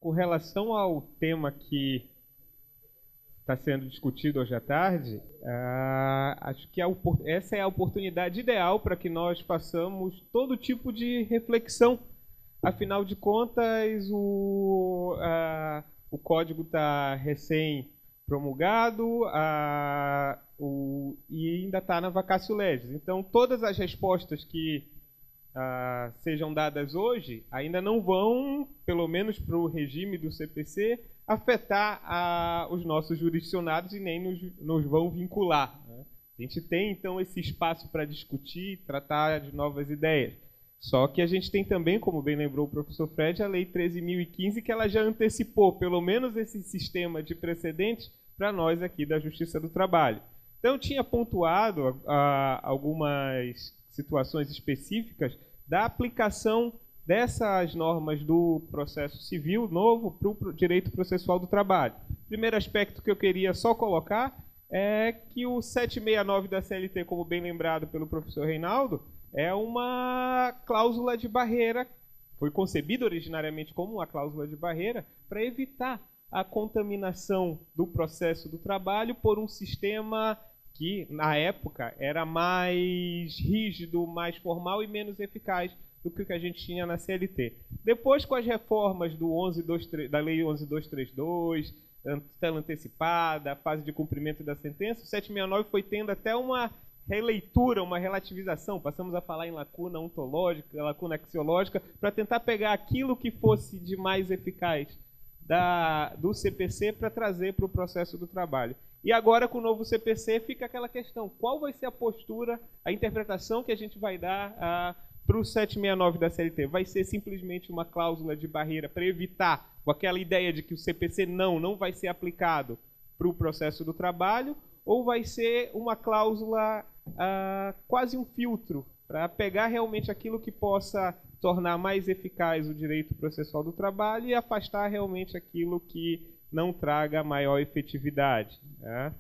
Com relação ao tema que está sendo discutido hoje à tarde, acho que essa é a oportunidade ideal para que nós façamos todo tipo de reflexão. Afinal de contas, o código está recém-promulgado e ainda está na vacatio legis. Então, todas as respostas que sejam dadas hoje ainda não vão, pelo menos para o regime do CPC, afetar os nossos jurisdicionados e nem nos vão vincular, né? A gente tem, então, esse espaço para discutir, tratar de novas ideias. Só que a gente tem também, como bem lembrou o professor Fred, a Lei 13.015, que ela já antecipou, pelo menos, esse sistema de precedentes para nós aqui da Justiça do Trabalho. Então, eu tinha pontuado algumas situações específicas da aplicação dessas normas do processo civil novo para o direito processual do trabalho. O primeiro aspecto que eu queria só colocar é que o 769 da CLT, como bem lembrado pelo professor Reinaldo, é uma cláusula de barreira, foi concebida originariamente como uma cláusula de barreira para evitar a contaminação do processo do trabalho por um sistema que, na época, era mais rígido, mais formal e menos eficaz do que o que a gente tinha na CLT. Depois, com as reformas da Lei 11.232, tutela antecipada, a fase de cumprimento da sentença, o 769 foi tendo até uma releitura, uma relativização. Passamos a falar em lacuna ontológica, lacuna axiológica, para tentar pegar aquilo que fosse de mais eficaz do CPC para trazer para o processo do trabalho. E agora, com o novo CPC, fica aquela questão: qual vai ser a postura, a interpretação que a gente vai dar para o 769 da CLT? Vai ser simplesmente uma cláusula de barreira para evitar aquela ideia de que o CPC não vai ser aplicado para o processo do trabalho, ou vai ser uma cláusula quase um filtro para pegar realmente aquilo que possa tornar mais eficaz o direito processual do trabalho e afastar realmente aquilo que não traga maior efetividade, né?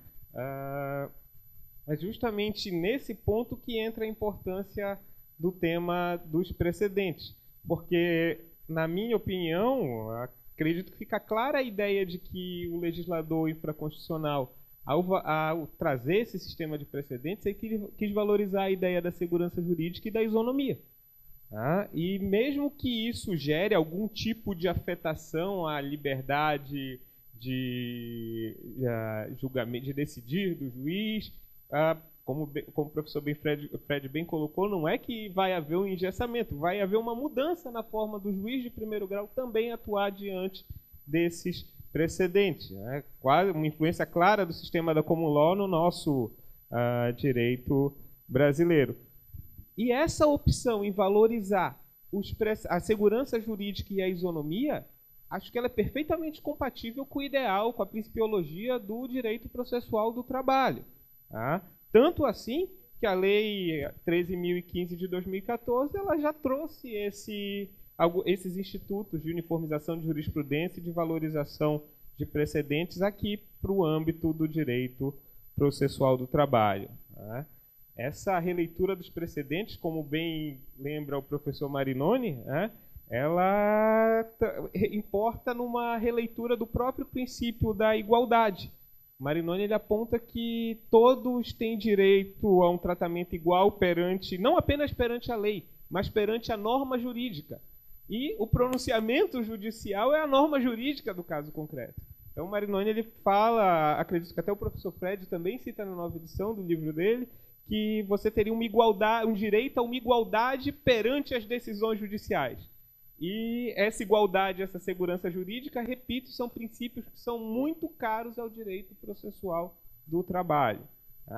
É justamente nesse ponto que entra a importância do tema dos precedentes, porque, na minha opinião, acredito que fica clara a ideia de que o legislador infraconstitucional, ao trazer esse sistema de precedentes, ele quis valorizar a ideia da segurança jurídica e da isonomia. E mesmo que isso gere algum tipo de afetação à liberdade de julgamento, de decidir do juiz, como o professor Fred bem colocou, não é que vai haver um engessamento, vai haver uma mudança na forma do juiz de primeiro grau também atuar diante desses precedentes, né? Quase uma influência clara do sistema da common law no nosso direito brasileiro. E essa opção em valorizar a segurança jurídica e a isonomia, acho que ela é perfeitamente compatível com o ideal, com a principiologia do direito processual do trabalho. Tanto assim que a Lei 13.015 de 2014 ela já trouxe esses institutos de uniformização de jurisprudência e de valorização de precedentes aqui para o âmbito do direito processual do trabalho. Essa releitura dos precedentes, como bem lembra o professor Marinoni, ela importa numa releitura do próprio princípio da igualdade. Marinoni ele aponta que todos têm direito a um tratamento igual perante, não apenas perante a lei, mas perante a norma jurídica. E o pronunciamento judicial é a norma jurídica do caso concreto. Então, o Marinoni ele fala, acredito que até o professor Fred também cita na nova edição do livro dele, que você teria um direito a uma igualdade perante as decisões judiciais. E essa igualdade, essa segurança jurídica, repito, são princípios que são muito caros ao direito processual do trabalho.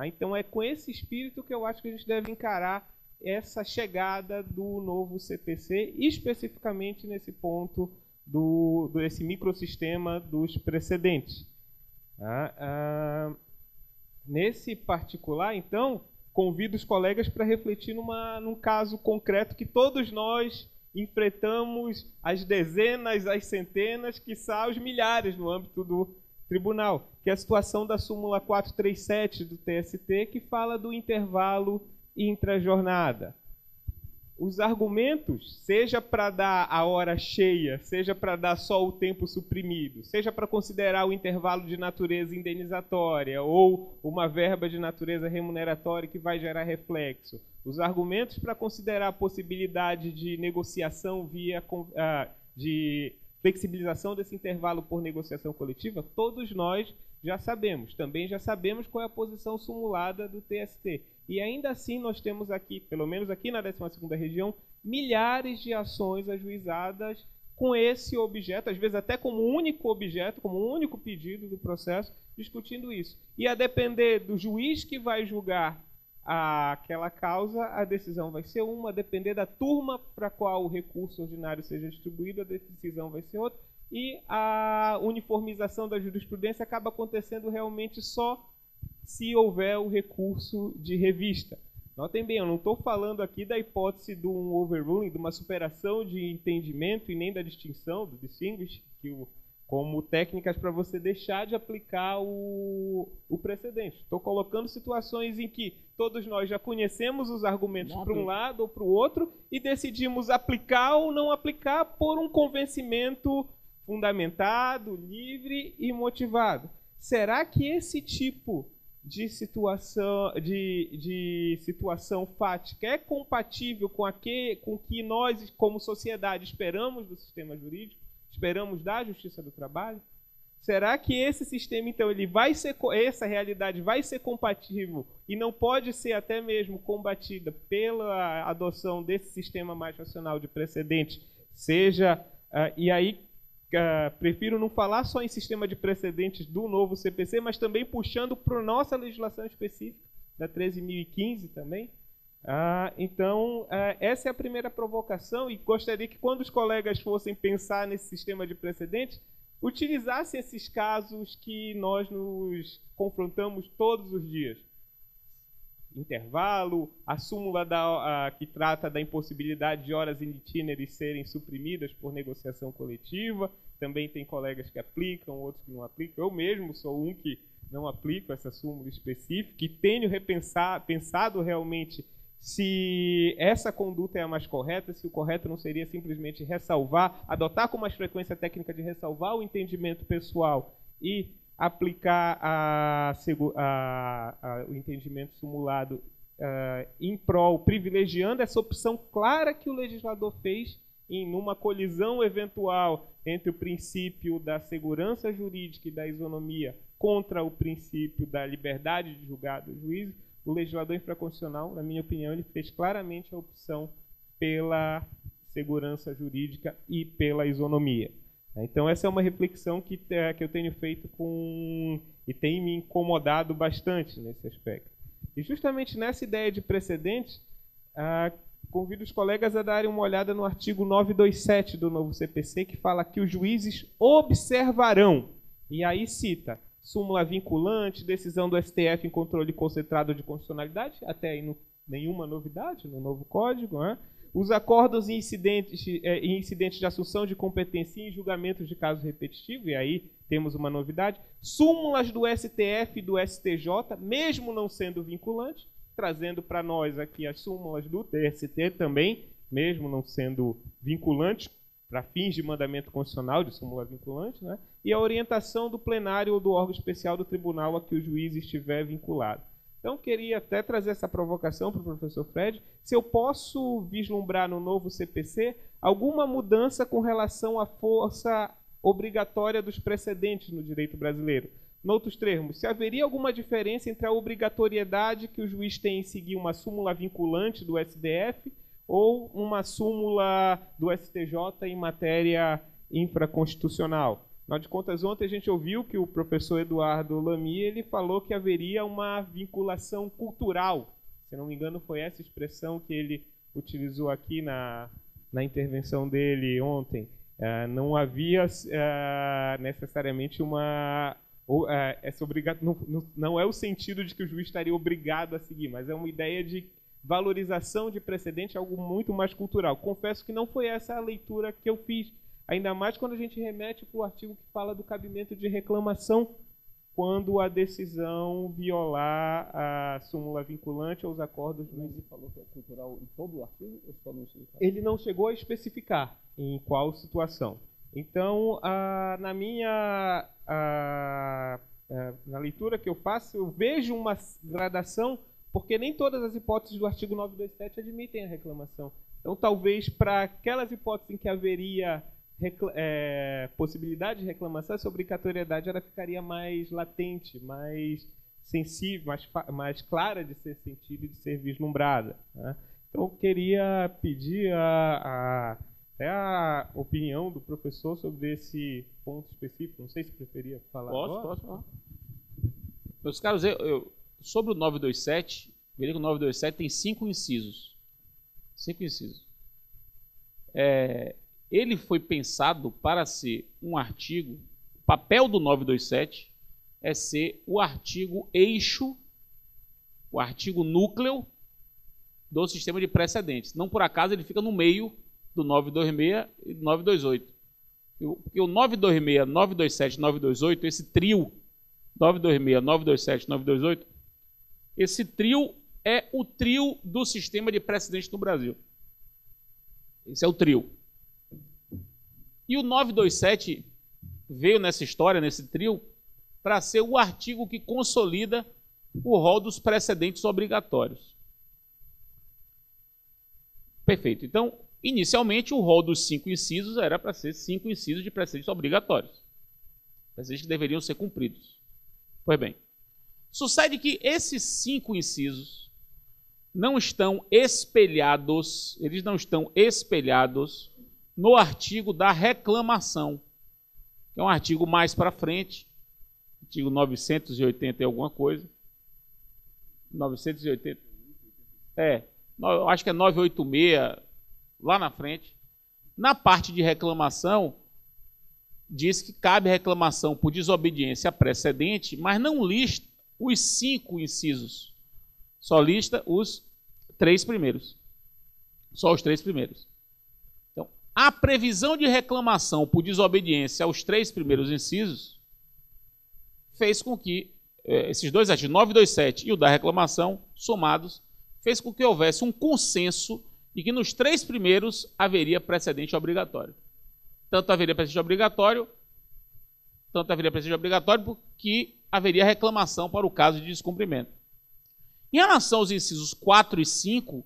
Então, é com esse espírito que eu acho que a gente deve encarar essa chegada do novo CPC, especificamente nesse ponto desse microsistema dos precedentes. Nesse particular, então, convido os colegas para refletir num caso concreto que todos nós enfrentamos, as dezenas, as centenas, quiçá os milhares no âmbito do tribunal, que é a situação da súmula 437 do TST, que fala do intervalo intrajornada. os argumentos, seja para dar a hora cheia, seja para dar só o tempo suprimido, seja para considerar o intervalo de natureza indenizatória ou uma verba de natureza remuneratória que vai gerar reflexo, os argumentos para considerar a possibilidade de negociação de flexibilização desse intervalo por negociação coletiva, todos nós já sabemos. Também já sabemos qual é a posição sumulada do TST. E ainda assim nós temos aqui, pelo menos aqui na 12ª região, milhares de ações ajuizadas com esse objeto, às vezes até como único objeto, como único pedido do processo, discutindo isso. E a depender do juiz que vai julgar aquela causa, a decisão vai ser uma, a depender da turma para a qual o recurso ordinário seja distribuído, a decisão vai ser outra. E a uniformização da jurisprudência acaba acontecendo realmente só se houver o recurso de revista. Notem bem, eu não estou falando aqui da hipótese de um overruling, de uma superação de entendimento e nem da distinção, do distinguish, como técnicas para você deixar de aplicar o precedente. Estou colocando situações em que todos nós já conhecemos os argumentos para um lado ou para o outro e decidimos aplicar ou não aplicar por um convencimento fundamentado, livre e motivado. Será que esse tipo de situação fática é compatível com o que nós, como sociedade, esperamos do sistema jurídico? Esperamos da Justiça do Trabalho? Será que esse sistema, então, essa realidade vai ser compatível e não pode ser até mesmo combatida pela adoção desse sistema mais racional de precedente? Prefiro não falar só em sistema de precedentes do novo CPC, mas também puxando para a nossa legislação específica, da 13.015 também. Essa é a primeira provocação e gostaria que quando os colegas fossem pensar nesse sistema de precedentes, utilizassem esses casos que nós nos confrontamos todos os dias. Intervalo, a súmula que trata da impossibilidade de horas in itinere serem suprimidas por negociação coletiva. Também tem colegas que aplicam, outros que não aplicam. Eu mesmo sou um que não aplico essa súmula específica e tenho pensado realmente se essa conduta é a mais correta, se o correto não seria simplesmente adotar com mais frequência a técnica de ressalvar o entendimento pessoal e aplicar o entendimento simulado em prol, privilegiando essa opção clara que o legislador fez numa colisão eventual entre o princípio da segurança jurídica e da isonomia contra o princípio da liberdade de julgar do juiz. O legislador infraconstitucional, na minha opinião, ele fez claramente a opção pela segurança jurídica e pela isonomia. Então, essa é uma reflexão que eu tenho feito e tem me incomodado bastante nesse aspecto. E justamente nessa ideia de precedente, convido os colegas a darem uma olhada no artigo 927 do novo CPC, que fala que os juízes observarão, e aí cita, súmula vinculante, decisão do STF em controle concentrado de constitucionalidade, até aí nenhuma novidade no novo código, né? Os acordos em incidentes de assunção de competência em julgamentos de caso repetitivo, e aí temos uma novidade, súmulas do STF e do STJ, mesmo não sendo vinculante, trazendo para nós aqui as súmulas do TST também, mesmo não sendo vinculante, para fins de mandamento constitucional, de súmula vinculante, né? E a orientação do plenário ou do órgão especial do tribunal a que o juiz estiver vinculado. Então, queria até trazer essa provocação para o professor Fred, se eu posso vislumbrar no novo CPC alguma mudança com relação à força obrigatória dos precedentes no direito brasileiro. Em outros termos, se haveria alguma diferença entre a obrigatoriedade que o juiz tem em seguir uma súmula vinculante do STF ou uma súmula do STJ em matéria infraconstitucional. Afinal de contas, ontem a gente ouviu que o professor Eduardo Lamy ele falou que haveria uma vinculação cultural. Se não me engano, foi essa expressão que ele utilizou aqui na intervenção dele ontem. Não havia necessariamente não é o sentido de que o juiz estaria obrigado a seguir, mas é uma ideia de valorização de precedente, algo muito mais cultural. Confesso que não foi essa a leitura que eu fiz, ainda mais quando a gente remete para o artigo que fala do cabimento de reclamação. quando a decisão violar a súmula vinculante ou os acordos do... Ele falou que é cultural em todo o artigo ou só no inciso 4? Ele não chegou a especificar em qual situação. Então, na leitura que eu faço, eu vejo uma gradação, porque nem todas as hipóteses do artigo 927 admitem a reclamação. Então, talvez para aquelas hipóteses em que haveria possibilidade de reclamação, essa obrigatoriedade ela ficaria mais latente, mais sensível, mais clara de ser sentida e de ser vislumbrada, né? Então, eu queria pedir até a opinião do professor sobre esse ponto específico. Não sei se preferia falar agora. Posso falar. Meus caros, sobre o 927, veja que o 927 tem 5 incisos. 5 incisos. Ele foi pensado para ser um artigo, o papel do 927 é ser o artigo eixo, o artigo núcleo do sistema de precedentes. Não por acaso ele fica no meio do 926 e do 928. Porque o 926, 927 e 928, esse trio, 926, 927 e 928, esse trio é o trio do sistema de precedentes no Brasil. Esse é o trio. E o 927 veio nessa história, nesse trio, para ser o artigo que consolida o rol dos precedentes obrigatórios. Perfeito. Então, inicialmente, o rol dos 5 incisos era para ser 5 incisos de precedentes obrigatórios. Precedentes que deveriam ser cumpridos. Pois bem, sucede que esses 5 incisos não estão espelhados, eles não estão espelhados no artigo da reclamação, que é um artigo mais para frente, artigo 980 e alguma coisa. 980. Eu acho que é 986, lá na frente. Na parte de reclamação, diz que cabe reclamação por desobediência precedente, mas não lista os 5 incisos. Só lista os 3 primeiros. Só os 3 primeiros. Então, a previsão de reclamação por desobediência aos 3 primeiros incisos fez com que esses dois artigos, 927 e o da reclamação, somados, fez com que houvesse um consenso de que nos 3 primeiros haveria precedente obrigatório. Tanto haveria precedente obrigatório porque haveria reclamação para o caso de descumprimento. Em relação aos incisos 4 e 5,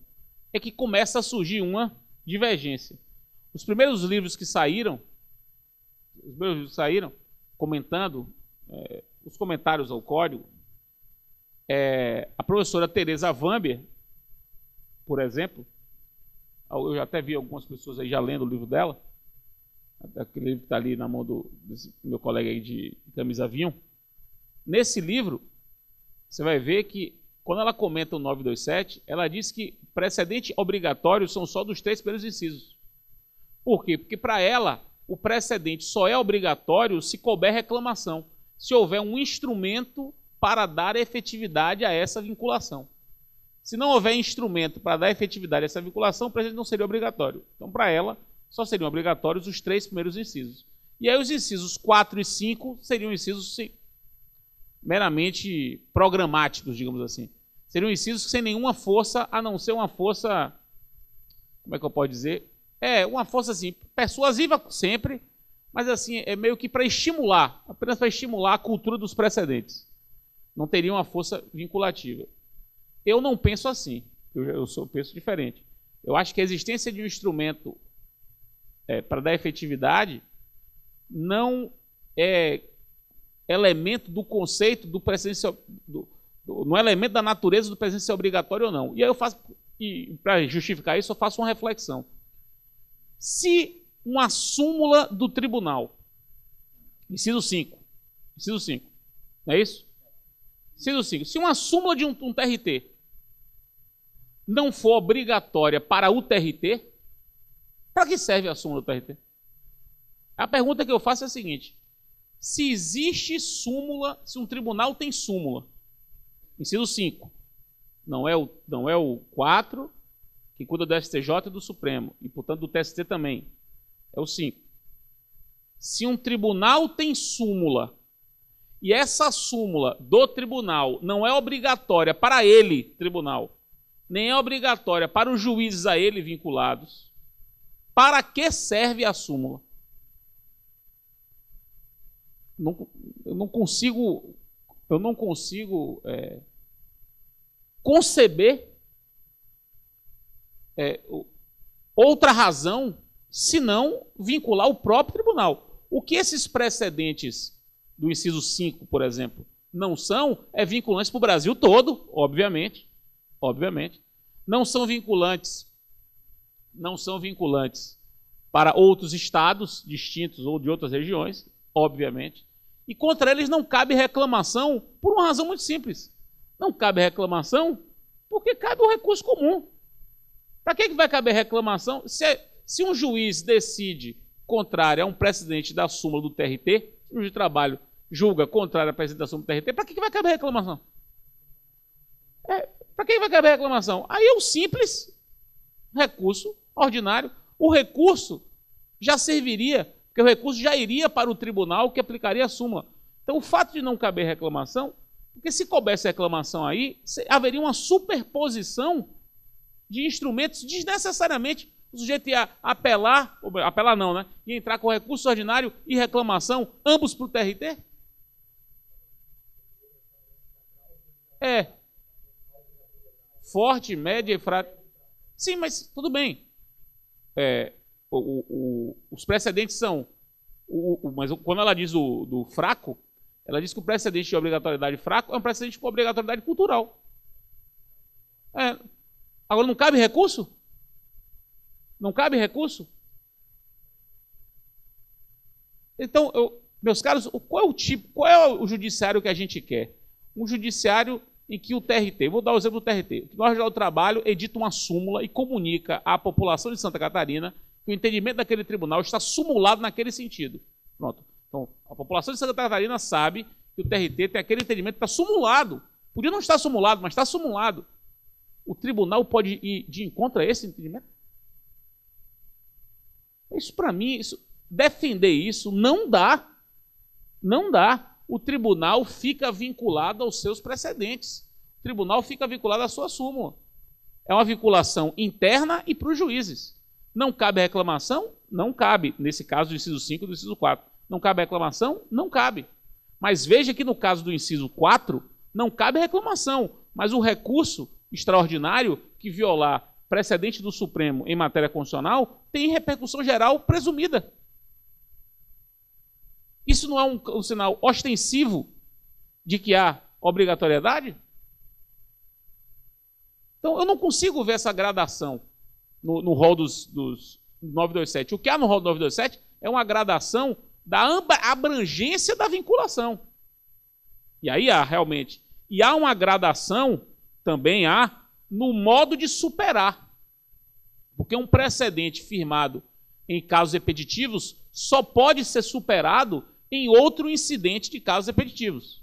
é que começa a surgir uma divergência. Os primeiros livros que saíram, comentando, os comentários ao código, a professora Teresa Vamber, por exemplo, eu já até vi algumas pessoas aí já lendo o livro dela, aquele livro que está ali na mão desse meu colega aí de camisa vinho. Nesse livro, você vai ver que, quando ela comenta o 927, ela diz que precedente obrigatório são só dos 3 primeiros incisos. Por quê? Porque, para ela, o precedente só é obrigatório se couber reclamação, se houver um instrumento para dar efetividade a essa vinculação. Se não houver instrumento para dar efetividade a essa vinculação, o precedente não seria obrigatório. Então, para ela, só seriam obrigatórios os 3 primeiros incisos. E aí os incisos 4 e 5 seriam incisos meramente programáticos, digamos assim. Seriam incisos sem nenhuma força, a não ser uma força, como é que eu posso dizer? Uma força assim, persuasiva sempre, mas assim, é meio que para estimular, apenas para estimular a cultura dos precedentes. Não teria uma força vinculativa. Eu não penso assim, eu penso diferente. Eu acho que a existência de um instrumento para dar efetividade não é elemento do conceito do precedente, não é elemento da natureza do precedente ser obrigatório ou não. E aí eu faço, para justificar isso, eu faço uma reflexão. Se uma súmula do tribunal, inciso 5, não é isso? Inciso 5. Se uma súmula de um TRT não for obrigatória para o TRT, para que serve a súmula do TRT? A pergunta que eu faço é a seguinte: se existe súmula, se um tribunal tem súmula, inciso 5, não é o 4, que cuida do STJ e do Supremo, e portanto do TST também, é o 5. Se um tribunal tem súmula e essa súmula do tribunal não é obrigatória para ele, tribunal, nem é obrigatória para os juízes a ele vinculados, para que serve a súmula? Eu não consigo conceber outra razão senão vincular o próprio tribunal. O que esses precedentes do inciso 5, por exemplo, não são, é vinculantes para o Brasil todo, obviamente. Não são vinculantes para outros estados distintos ou de outras regiões, obviamente. E contra eles não cabe reclamação por uma razão muito simples. Não cabe reclamação porque cabe o recurso comum. Para que vai caber reclamação? Se um juiz decide contrário a um precedente da súmula do TRT, o juiz de trabalho julga contrário à precedente da súmula do TRT, para que vai caber reclamação? Para que vai caber reclamação? Aí é o simples recurso ordinário. O recurso já serviria, porque o recurso já iria para o tribunal que aplicaria a súmula. Então, o fato de não caber reclamação, porque se coubesse reclamação aí, haveria uma superposição de instrumentos desnecessariamente. O sujeito ia apelar não, né? Ia entrar com recurso ordinário e reclamação, ambos para o TRT? Forte, média e fraca. Sim, mas tudo bem. Os precedentes são... mas quando ela diz do fraco, ela diz que o precedente de obrigatoriedade fraco é um precedente com obrigatoriedade cultural. Agora, não cabe recurso? Não cabe recurso? Então, meus caros, qual é o judiciário que a gente quer? Um judiciário em que o TRT, vou dar o exemplo do TRT, o Tribunal Regional do Trabalho edita uma súmula e comunica à população de Santa Catarina que o entendimento daquele tribunal está sumulado naquele sentido. Pronto. Então, a população de Santa Catarina sabe que o TRT tem aquele entendimento que está sumulado. Podia não estar sumulado, mas está sumulado. O tribunal pode ir de encontro a esse entendimento? Isso, para mim, defender isso não dá. Não dá. O tribunal fica vinculado aos seus precedentes. O tribunal fica vinculado à sua súmula. É uma vinculação interna e para os juízes. Não cabe reclamação? Não cabe. Nesse caso do inciso 5 e do inciso 4. Não cabe reclamação? Não cabe. Mas veja que no caso do inciso 4, não cabe reclamação. Mas o recurso extraordinário que violar precedente do Supremo em matéria constitucional tem repercussão geral presumida. Isso não é um sinal ostensivo de que há obrigatoriedade? Então, eu não consigo ver essa gradação no rol dos 927. O que há no rol do 927 é uma gradação da abrangência da vinculação. E aí há realmente. E há uma gradação, também há, no modo de superar. Porque um precedente firmado em casos repetitivos só pode ser superado em outro incidente de casos repetitivos.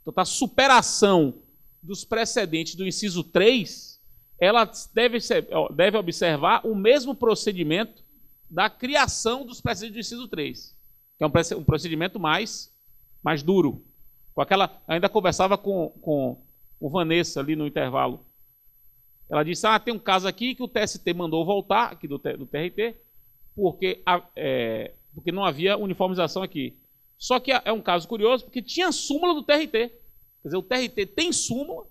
Então, a superação dos precedentes do inciso 3, ela deve observar o mesmo procedimento da criação dos precedentes do inciso 3, que é um procedimento mais duro. Ainda conversava com Vanessa ali no intervalo. Ela disse, tem um caso aqui que o TST mandou voltar, aqui do TRT, porque não havia uniformização aqui. Só que é um caso curioso, porque tinha súmula do TRT. Quer dizer, o TRT tem súmula,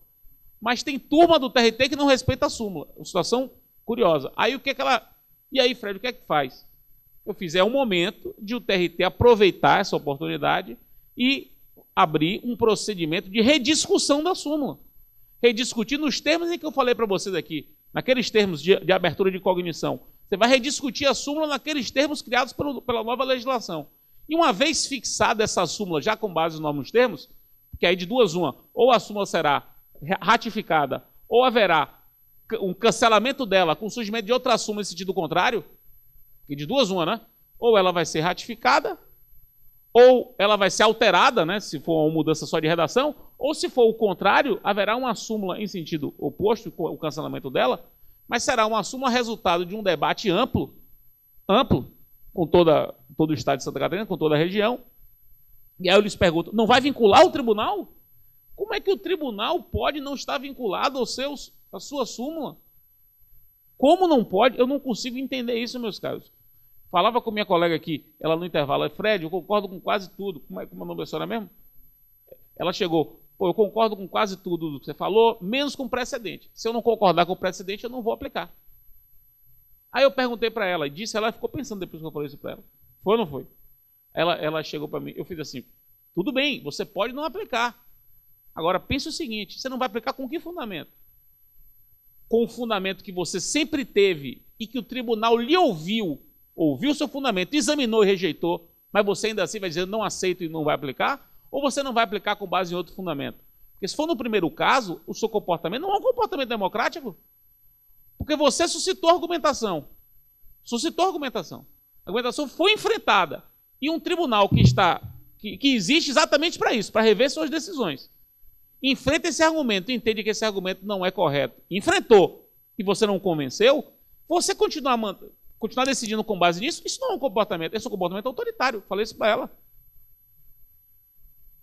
mas tem turma do TRT que não respeita a súmula. Uma situação curiosa. Aí E aí, Fred, o que é que faz? Eu fiz, é o momento de o TRT aproveitar essa oportunidade e abrir um procedimento de rediscussão da súmula. Rediscutir nos termos em que eu falei para vocês aqui, naqueles termos de abertura de cognição. Você vai rediscutir a súmula naqueles termos criados pela nova legislação. E uma vez fixada essa súmula, já com base nos novos termos, que aí de duas uma, ou a súmula será ratificada, ou haverá um cancelamento dela com o surgimento de outra súmula em sentido contrário, que de duas uma, né? Ou ela vai ser ratificada, ou ela vai ser alterada, né, se for uma mudança só de redação, ou se for o contrário, haverá uma súmula em sentido oposto, com o cancelamento dela, mas será uma súmula resultado de um debate amplo, com todo o estado de Santa Catarina, com toda a região, E aí eu lhes pergunto, não vai vincular o tribunal? Como é que o tribunal pode não estar vinculado à sua súmula? Como não pode? Eu não consigo entender isso, meus caros. Falava com minha colega aqui, ela no intervalo, Fred, eu concordo com quase tudo. Como é o nome da senhora mesmo? Ela chegou, pô, eu concordo com quase tudo do que você falou, menos com o precedente. Se eu não concordar com o precedente, eu não vou aplicar. Aí eu perguntei para ela, ela ficou pensando depois que eu falei isso para ela. Foi ou não foi? Ela chegou para mim, eu fiz assim, tudo bem, você pode não aplicar. Agora, pense o seguinte, você não vai aplicar com que fundamento? Com o fundamento que você sempre teve e que o tribunal lhe ouviu o seu fundamento, examinou e rejeitou, mas você ainda assim vai dizer não aceito e não vai aplicar? Ou você não vai aplicar com base em outro fundamento? Porque se for no primeiro caso, o seu comportamento não é um comportamento democrático. Porque você suscitou argumentação. Suscitou argumentação. A argumentação foi enfrentada. E um tribunal que existe exatamente para isso, para rever suas decisões, enfrenta esse argumento, entende que esse argumento não é correto, enfrentou e você não convenceu, você continuar decidindo com base nisso, isso não é um comportamento, esse é um comportamento autoritário. Falei isso para ela.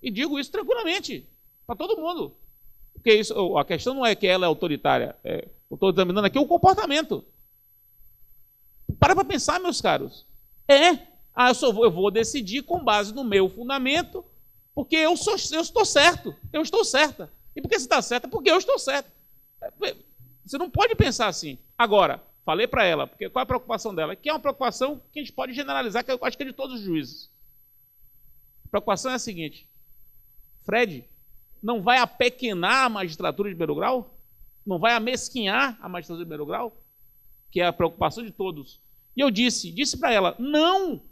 E digo isso tranquilamente, para todo mundo. Porque isso, a questão não é que ela é autoritária, eu estou examinando aqui o comportamento. Para pensar, meus caros. Eu vou decidir com base no meu fundamento, porque eu estou certo, eu estou certa. E por que você está certa? Porque eu estou certo. Você não pode pensar assim. Agora, falei para ela, porque qual é a preocupação dela? Que é uma preocupação que a gente pode generalizar, que eu acho que é de todos os juízes. A preocupação é a seguinte: Fred, não vai apequenar a magistratura de primeiro grau? Não vai amesquinhar a magistratura de primeiro grau? Que é a preocupação de todos. E eu disse para ela, não,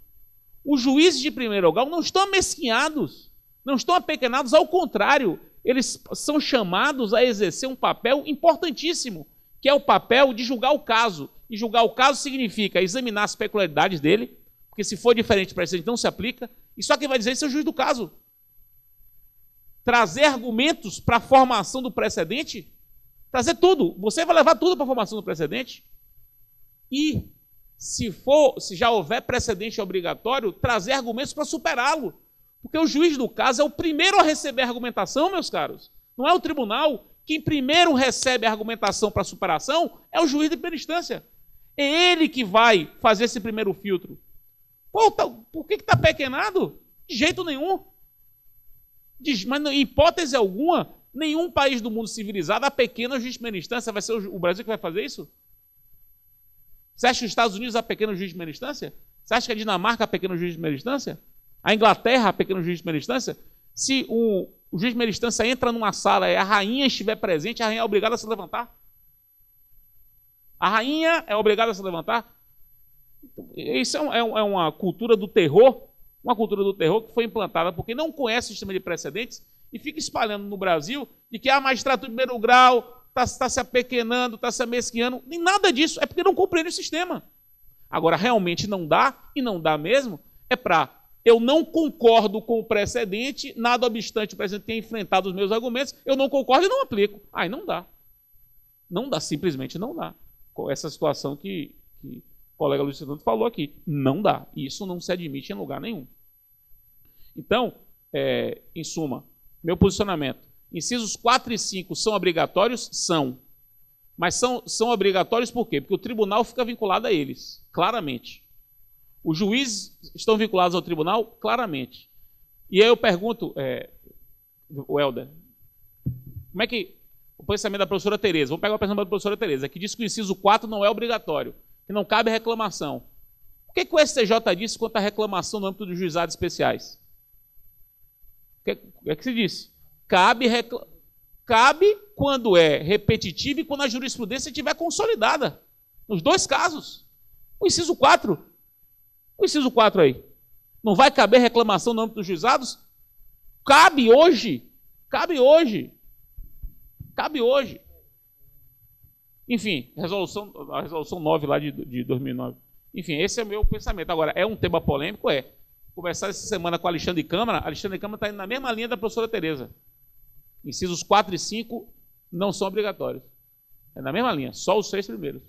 os juízes de primeiro grau não estão amesquinhados, não estão apequenados, ao contrário, eles são chamados a exercer um papel importantíssimo, que é o papel de julgar o caso. E julgar o caso significa examinar as peculiaridades dele, porque se for diferente do precedente não se aplica, e só quem vai dizer isso é o juiz do caso. Trazer argumentos para a formação do precedente, trazer tudo, você vai levar tudo para a formação do precedente, e se já houver precedente obrigatório, trazer argumentos para superá-lo, porque o juiz do caso é o primeiro a receber a argumentação, meus caros, não é o tribunal. Quem primeiro recebe a argumentação para superação é o juiz de primeira instância, é ele que vai fazer esse primeiro filtro. Por que está pequenado? De jeito nenhum. Mas em hipótese alguma, nenhum país do mundo civilizado apequena o juiz de primeira instância. Vai ser o Brasil que vai fazer isso? Você acha que os Estados Unidos apequena o juiz de primeira instância? Você acha que a Dinamarca apequena o juiz de primeira instância? A Inglaterra apequena o juiz de primeira instância? Se o juiz de primeira instância entra numa sala e a rainha estiver presente, a rainha é obrigada a se levantar? A rainha é obrigada a se levantar? Isso é uma cultura do terror, que foi implantada porque não conhece o sistema de precedentes e fica espalhando no Brasil de que a magistratura de primeiro grau está se apequenando, está se amesquinhando. Nem nada disso, é porque não compreende o sistema. Agora, realmente não dá, e não dá mesmo, eu não concordo com o precedente, nada obstante o precedente tenha enfrentado os meus argumentos, eu não concordo e não aplico. Aí não dá. Não dá, simplesmente não dá. Com essa situação que o colega Luiz Fernando falou aqui. Não dá. Isso não se admite em lugar nenhum. Então, em suma, meu posicionamento. Incisos 4 e 5 são obrigatórios? São. Mas são obrigatórios por quê? Porque o tribunal fica vinculado a eles, claramente. Os juízes estão vinculados ao tribunal? Claramente. E aí eu pergunto, o Helder, como é que o pensamento da professora Tereza, vamos pegar o pensamento da professora Tereza, que diz que o inciso 4 não é obrigatório, que não cabe reclamação. O que o STJ disse quanto à reclamação no âmbito dos juizados especiais? O que se disse? Cabe quando é repetitivo e quando a jurisprudência estiver consolidada. Nos dois casos. O inciso 4 aí. Não vai caber reclamação no âmbito dos juizados? Cabe hoje. Enfim, a resolução 9 lá de 2009. Enfim, esse é o meu pensamento. Agora, é um tema polêmico? Conversar essa semana com a Alexandre Câmara. Alexandre Câmara está indo na mesma linha da professora Tereza. Incisos 4 e 5 não são obrigatórios. É na mesma linha, só os 6 primeiros.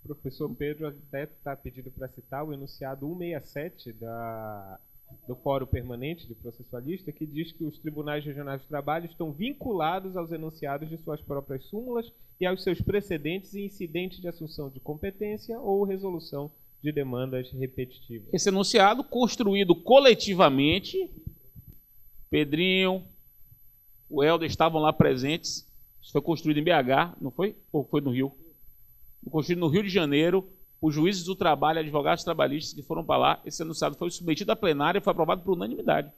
O professor Pedro até está pedindo para citar o enunciado 167 do Fórum Permanente de Processualista, que diz que os tribunais regionais do trabalho estão vinculados aos enunciados de suas próprias súmulas e aos seus precedentes e incidentes de assunção de competência ou resolução de demandas repetitivas. Esse enunciado, construído coletivamente, Pedrinho, o Helder estavam lá presentes. Isso foi construído em BH, não foi? Ou foi no Rio? Foi construído no Rio de Janeiro. Os juízes do trabalho, advogados trabalhistas que foram para lá, esse enunciado foi submetido à plenária e foi aprovado por unanimidade.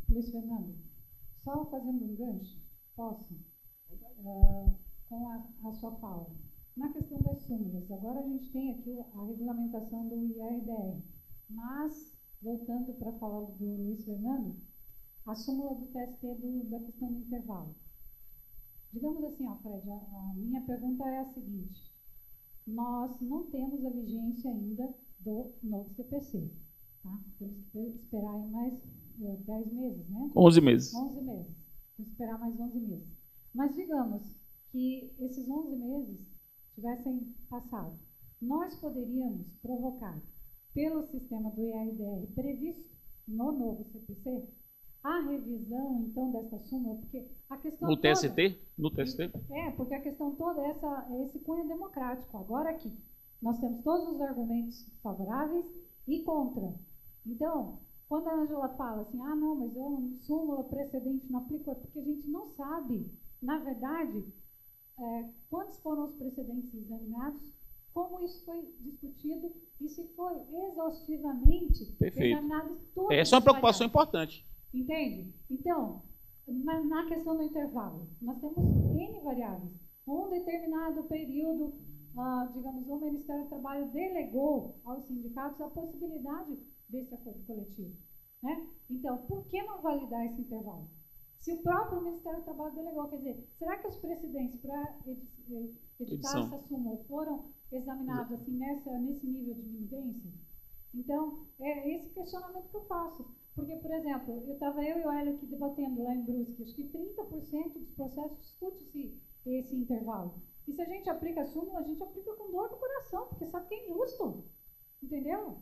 Luiz Fernando, só fazendo um gancho, posso? Com a sua fala. Na questão das súmulas, agora a gente tem aqui a regulamentação do IRDR, mas, voltando para falar do Luiz Fernando, a súmula do TST da questão do intervalo. Digamos assim, ó, Fred, a minha pergunta é a seguinte: nós não temos a vigência ainda do novo CPC, tá? Temos que esperar aí mais 10 meses, né? 11 meses. 11 meses. Vamos esperar mais 11 meses. Mas digamos que esses 11 meses tivessem passado. Nós poderíamos provocar, pelo sistema do IRDR previsto no novo CPC, a revisão, então, dessa súmula, porque a questão No toda, TST? No TST? porque a questão toda é esse cunho democrático. Agora aqui, nós temos todos os argumentos favoráveis e contra. Então, quando a Ângela fala assim, ah, não, mas eu súmula precedente não aplico, é porque a gente não sabe, na verdade, quantos foram os precedentes examinados, como isso foi discutido e se foi exaustivamente examinado todos. Essa é uma preocupação importante. Entende? Então, na questão do intervalo, nós temos N variáveis. Um determinado período, digamos, o Ministério do Trabalho delegou aos sindicatos a possibilidade desse acordo coletivo, né? Então, por que não validar esse intervalo? Se o próprio Ministério do Trabalho delegou, quer dizer, será que os precedentes para editar essa súmula foram examinados assim, nesse nível de minudência? Então, é esse questionamento que eu faço. Porque, por exemplo, eu e o Hélio aqui debatendo lá em Brusque, acho que 30% dos processos discute-se esse intervalo. E se a gente aplica a súmula, a gente aplica com dor no coração, porque sabe que é injusto. Entendeu?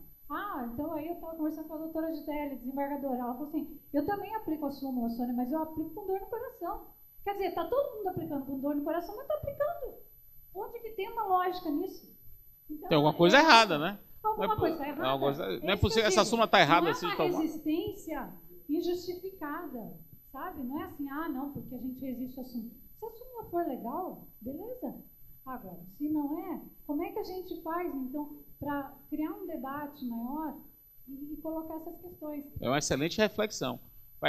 Então aí eu estava conversando com a doutora Gitélia, desembargadora. Ela falou assim, eu também aplico a súmula, Sônia, mas eu aplico com dor no coração. Quer dizer, está todo mundo aplicando com dor no coração, mas está aplicando. Onde que tem uma lógica nisso? Então, tem alguma coisa errada, né? Alguma coisa está errada. Não é possível, essa súmula está errada. Não é uma resistência injustificada, sabe? Não é assim, não, porque a gente resiste à súmula. Se a súmula for legal, beleza. Agora, se não é, como é que a gente faz, então, para criar um debate maior e colocar essas questões? É uma excelente reflexão.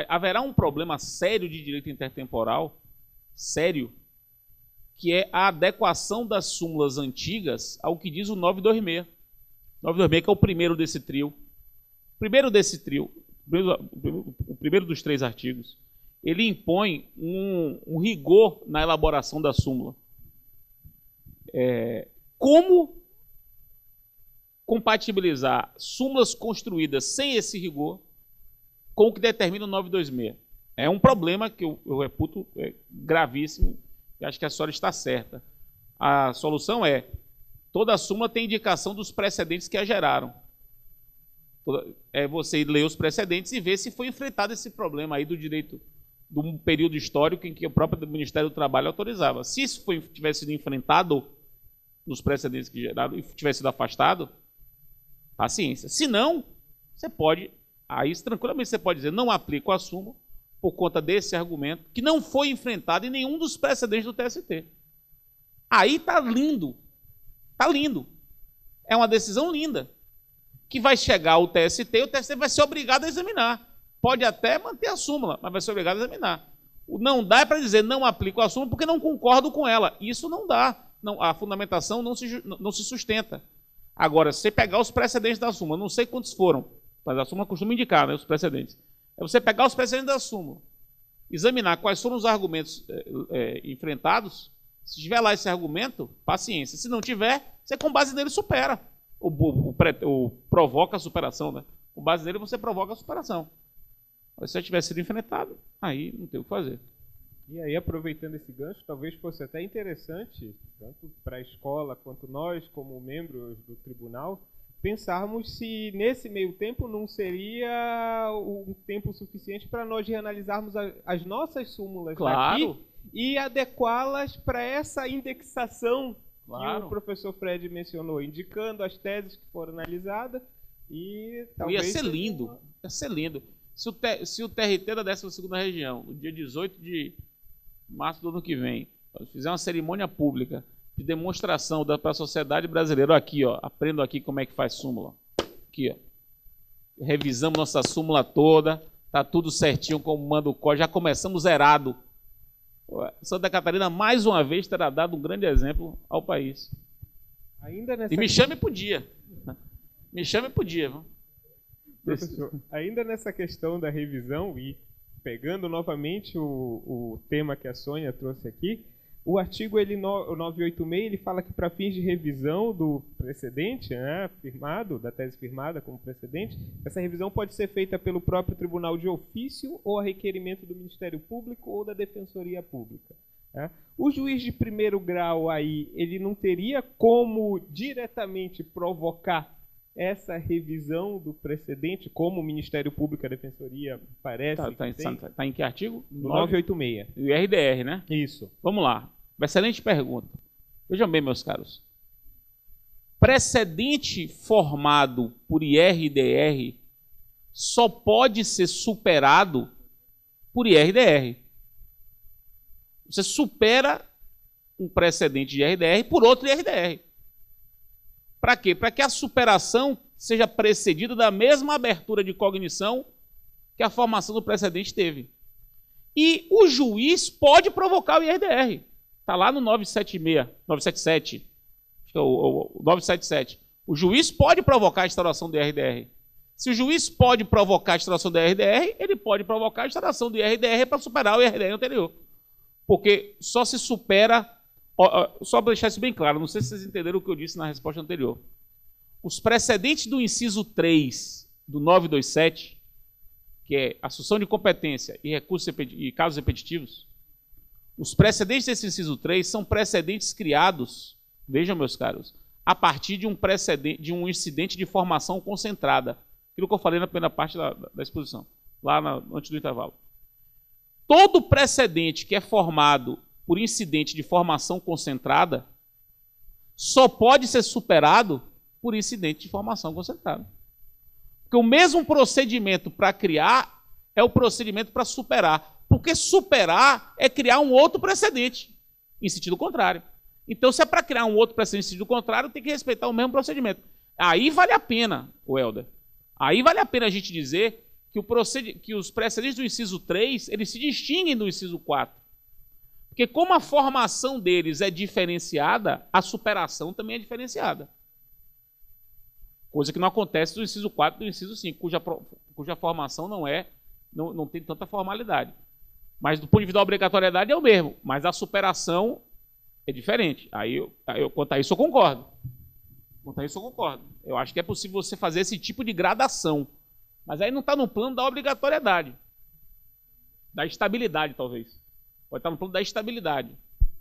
Haverá um problema sério de direito intertemporal, sério, que é a adequação das súmulas antigas ao que diz o 926. 926, que é o primeiro desse trio. O primeiro dos 3 artigos, ele impõe um rigor na elaboração da súmula. Como compatibilizar súmulas construídas sem esse rigor com o que determina o 926? É um problema que eu reputo gravíssimo e acho que a senhora está certa. A solução é: toda a súmula tem indicação dos precedentes que a geraram. É você ler os precedentes e ver se foi enfrentado esse problema aí do direito, de um período histórico em que o próprio Ministério do Trabalho autorizava. Se isso tivesse sido enfrentado nos precedentes que geraram e tivesse sido afastado, paciência. Se não, você pode, aí tranquilamente você pode dizer, não aplico a súmula por conta desse argumento que não foi enfrentado em nenhum dos precedentes do TST. Aí está lindo. Está lindo. É uma decisão linda. Que vai chegar ao TST e o TST vai ser obrigado a examinar. Pode até manter a súmula, mas vai ser obrigado a examinar. O não dá é para dizer não aplico a súmula porque não concordo com ela. Isso não dá. Não, a fundamentação não se sustenta. Agora, se você pegar os precedentes da súmula, não sei quantos foram, mas a súmula costuma indicar, né, os precedentes. É você pegar os precedentes da súmula, examinar quais foram os argumentos enfrentados. Se tiver lá esse argumento, paciência. Se não tiver, você com base nele supera. Provoca a superação, né? Com base nele você provoca a superação. Mas se já tiver sido enfrentado, aí não tem o que fazer. E aí, aproveitando esse gancho, talvez fosse até interessante, tanto para a escola quanto nós, como membros do tribunal, pensarmos se nesse meio tempo não seria um tempo suficiente para nós reanalisarmos as nossas súmulas aqui e adequá-las para essa indexação que o professor Fred mencionou, indicando as teses que foram analisadas e talvez... Ia ser lindo, ia ser lindo. Se o TRT da 12ª região, no dia 18 de março do ano que vem, fizer uma cerimônia pública de demonstração para a sociedade brasileira, aqui, ó, aprendo aqui como é que faz súmula. Aqui, ó. Revisamos nossa súmula toda, tá tudo certinho como manda o código, já começamos zerado. Santa Catarina, mais uma vez, terá dado um grande exemplo ao país. E me chame por dia. Me chame por dia. Professor, ainda nessa questão da revisão, e pegando novamente o tema que a Sônia trouxe aqui, o artigo 986 ele fala que para fins de revisão do precedente, né, firmado, da tese firmada como precedente, essa revisão pode ser feita pelo próprio tribunal de ofício ou a requerimento do Ministério Público ou da Defensoria Pública. Né? O juiz de primeiro grau aí, ele não teria como diretamente provocar essa revisão do precedente, como o Ministério Público e a Defensoria parece. Está em que artigo? No 986. E o RDR, né? Isso. Vamos lá. Excelente pergunta. Vejam bem, meus caros. Precedente formado por IRDR só pode ser superado por IRDR. Você supera um precedente de IRDR por outro IRDR. Para quê? Para que a superação seja precedida da mesma abertura de cognição que a formação do precedente teve. E o juiz pode provocar o IRDR. Está lá no 977. Acho que é o 977. O juiz pode provocar a instauração do IRDR. Se o juiz pode provocar a instauração do IRDR, ele pode provocar a instauração do IRDR para superar o IRDR anterior. Porque só se supera... Só para deixar isso bem claro, não sei se vocês entenderam o que eu disse na resposta anterior. Os precedentes do inciso 3 do 927, que é assunção de competência e casos repetitivos, os precedentes desse inciso 3 são precedentes criados, vejam, meus caros, a partir de um incidente de formação concentrada. Aquilo que eu falei na primeira parte da exposição, lá antes do intervalo. Todo precedente que é formado por incidente de formação concentrada, só pode ser superado por incidente de formação concentrada. Porque o mesmo procedimento para criar é o procedimento para superar. Porque superar é criar um outro precedente, em sentido contrário. Então, se é para criar um outro precedente em sentido contrário, tem que respeitar o mesmo procedimento. Aí vale a pena, Helder, aí vale a pena a gente dizer que os precedentes do inciso 3, eles se distinguem do inciso 4. Porque como a formação deles é diferenciada, a superação também é diferenciada. Coisa que não acontece do inciso 4 e do inciso 5, cuja formação não tem tanta formalidade. Mas do ponto de vista da obrigatoriedade é o mesmo, mas a superação é diferente. Quanto a isso eu concordo. Eu acho que é possível você fazer esse tipo de gradação. Mas aí não está no plano da obrigatoriedade. Da estabilidade, talvez. Pode estar no plano da estabilidade.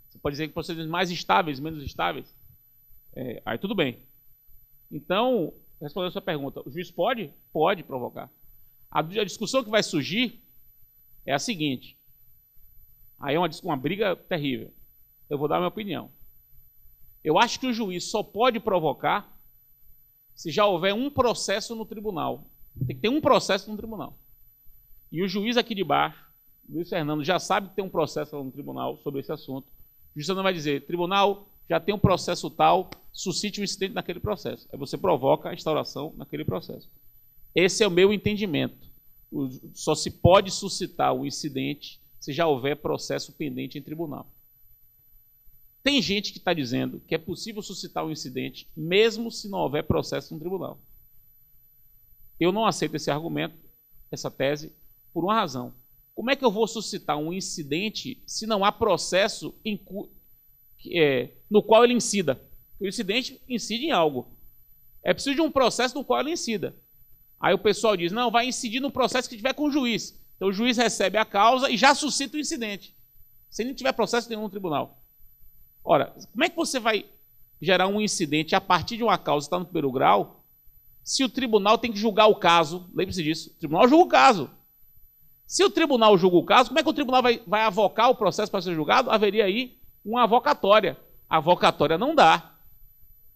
Você pode dizer que procedimentos mais estáveis, menos estáveis. Aí tudo bem. Então, respondendo a sua pergunta, o juiz pode? Pode provocar. A discussão que vai surgir é a seguinte. Aí é uma briga terrível. Eu vou dar a minha opinião. Eu acho que o juiz só pode provocar se já houver um processo no tribunal. Tem que ter um processo no tribunal. E o juiz aqui de baixo, Luiz Fernando, já sabe que tem um processo no tribunal sobre esse assunto. O juiz não vai dizer, tribunal, já tem um processo tal, suscite um incidente naquele processo. Aí você provoca a instauração naquele processo. Esse é o meu entendimento. Só se pode suscitar o incidente se já houver processo pendente em tribunal. Tem gente que está dizendo que é possível suscitar um incidente mesmo se não houver processo no tribunal. Eu não aceito esse argumento, essa tese, por uma razão. Como é que eu vou suscitar um incidente se não há processo no qual ele incida? O incidente incide em algo. É preciso de um processo no qual ele incida. Aí o pessoal diz, não, vai incidir no processo que tiver com o juiz. Então o juiz recebe a causa e já suscita o incidente. Se não tiver processo nenhum no tribunal. Ora, como é que você vai gerar um incidente a partir de uma causa que está no primeiro grau se o tribunal tem que julgar o caso. Lembre-se disso. O tribunal julga o caso. Se o tribunal julga o caso, como é que o tribunal vai avocar o processo para ser julgado? Haveria aí uma avocatória. A avocatória não dá.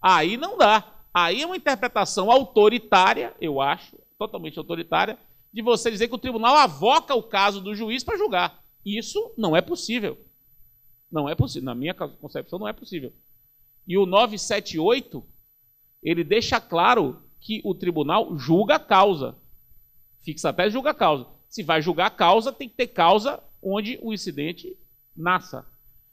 Aí não dá. Aí é uma interpretação autoritária, eu acho, totalmente autoritária, de você dizer que o tribunal avoca o caso do juiz para julgar. Isso não é possível. Não é possível. Na minha concepção, não é possível. E o 978, ele deixa claro que o tribunal julga a causa. Fixa até julga a causa. Se vai julgar a causa, tem que ter causa onde o incidente nasça.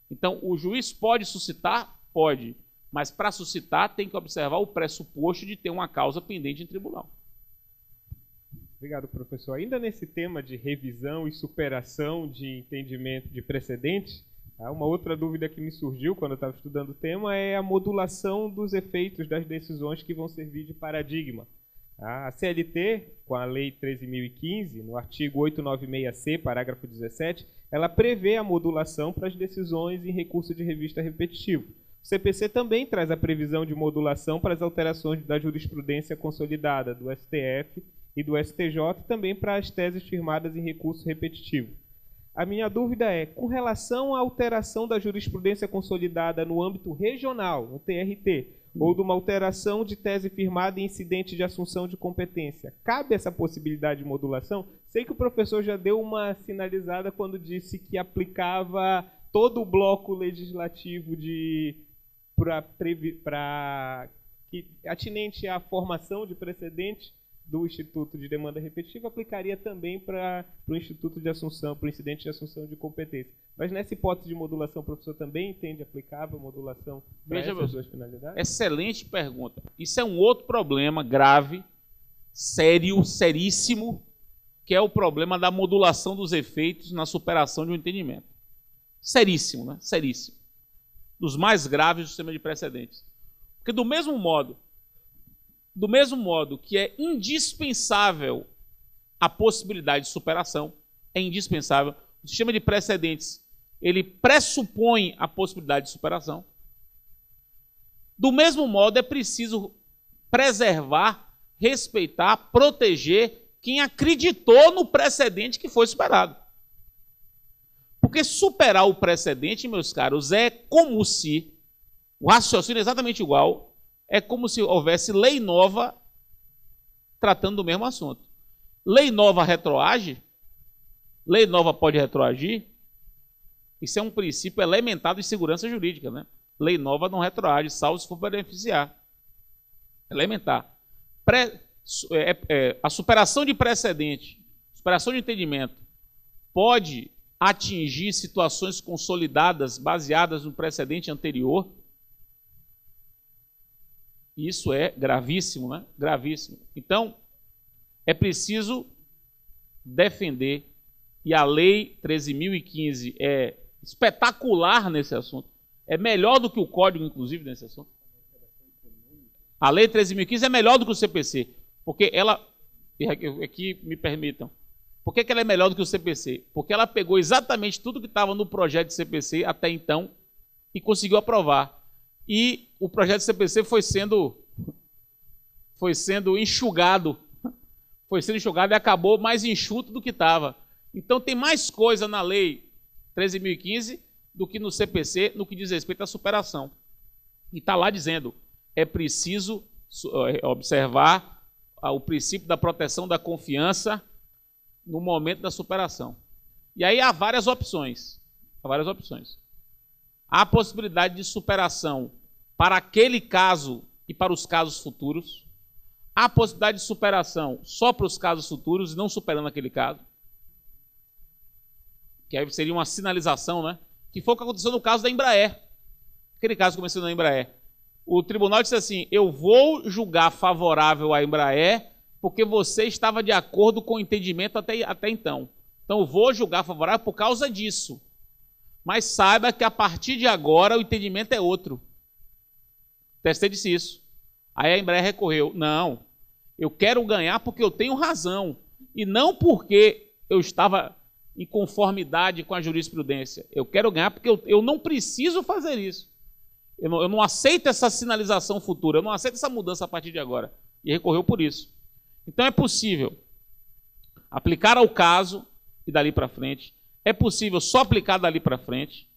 Então, o juiz pode suscitar? Pode. Mas para suscitar, tem que observar o pressuposto de ter uma causa pendente em tribunal. Obrigado, professor. Ainda nesse tema de revisão e superação de entendimento de precedente, uma outra dúvida que me surgiu quando eu estava estudando o tema é a modulação dos efeitos das decisões que vão servir de paradigma. A CLT, com a Lei 13.015, no artigo 896C, parágrafo 17, ela prevê a modulação para as decisões em recurso de revista repetitivo. O CPC também traz a previsão de modulação para as alterações da jurisprudência consolidada do STF e do STJ, e também para as teses firmadas em recurso repetitivo. A minha dúvida é, com relação à alteração da jurisprudência consolidada no âmbito regional, no TRT, ou de uma alteração de tese firmada em incidente de assunção de competência, cabe essa possibilidade de modulação? Sei que o professor já deu uma sinalizada quando disse que aplicava todo o bloco legislativo atinente à formação de precedente do Instituto de Demanda Repetitiva, aplicaria também para o Instituto de Assunção, para o incidente de assunção de competência. Mas nessa hipótese de modulação, o professor também entende aplicável a modulação para essas duas finalidades? Excelente pergunta. Isso é um outro problema grave, sério, seríssimo, que é o problema da modulação dos efeitos na superação de um entendimento. Seríssimo, né? Seríssimo. Dos mais graves do sistema de precedentes. Porque do mesmo modo que é indispensável a possibilidade de superação, é indispensável, o sistema de precedentes, ele pressupõe a possibilidade de superação. Do mesmo modo, é preciso preservar, respeitar, proteger quem acreditou no precedente que foi superado. Porque superar o precedente, meus caros, é como se, o raciocínio é exatamente igual, é como se houvesse lei nova tratando do mesmo assunto. Lei nova retroage? Lei nova pode retroagir? Isso é um princípio elementar de segurança jurídica, né? Lei nova não retroage, salvo se for para beneficiar. Elementar. A superação de precedente, superação de entendimento, pode atingir situações consolidadas baseadas no precedente anterior? Isso é gravíssimo, né? Gravíssimo. Então, é preciso defender, e a Lei 13.015 é espetacular nesse assunto. É melhor do que o Código, inclusive, nesse assunto. A Lei 13.015 é melhor do que o CPC, porque ela... Aqui me permitam. Por que ela é melhor do que o CPC? Porque ela pegou exatamente tudo que estava no projeto de CPC até então e conseguiu aprovar. E o projeto de CPC foi sendo enxugado. Foi sendo enxugado e acabou mais enxuto do que estava. Então tem mais coisa na Lei 13.015 do que no CPC, no que diz respeito à superação. E está lá dizendo, é preciso observar o princípio da proteção da confiança no momento da superação. E aí há várias opções. Há várias opções. Há a possibilidade de superação para aquele caso e para os casos futuros. Há a possibilidade de superação só para os casos futuros e não superando aquele caso. Que aí seria uma sinalização, né? Que foi o que aconteceu no caso da Embraer. Aquele caso que começou na Embraer. O tribunal disse assim, eu vou julgar favorável à Embraer porque você estava de acordo com o entendimento até então. Então eu vou julgar favorável por causa disso. Mas saiba que a partir de agora o entendimento é outro. O TST disse isso. Aí a Embraer recorreu. Não, eu quero ganhar porque eu tenho razão. E não porque eu estava em conformidade com a jurisprudência. Eu quero ganhar porque eu não preciso fazer isso. Eu não aceito essa sinalização futura. Eu não aceito essa mudança a partir de agora. e recorreu por isso. Então é possível aplicar ao caso e dali para frente, é possível só aplicar dali para frente,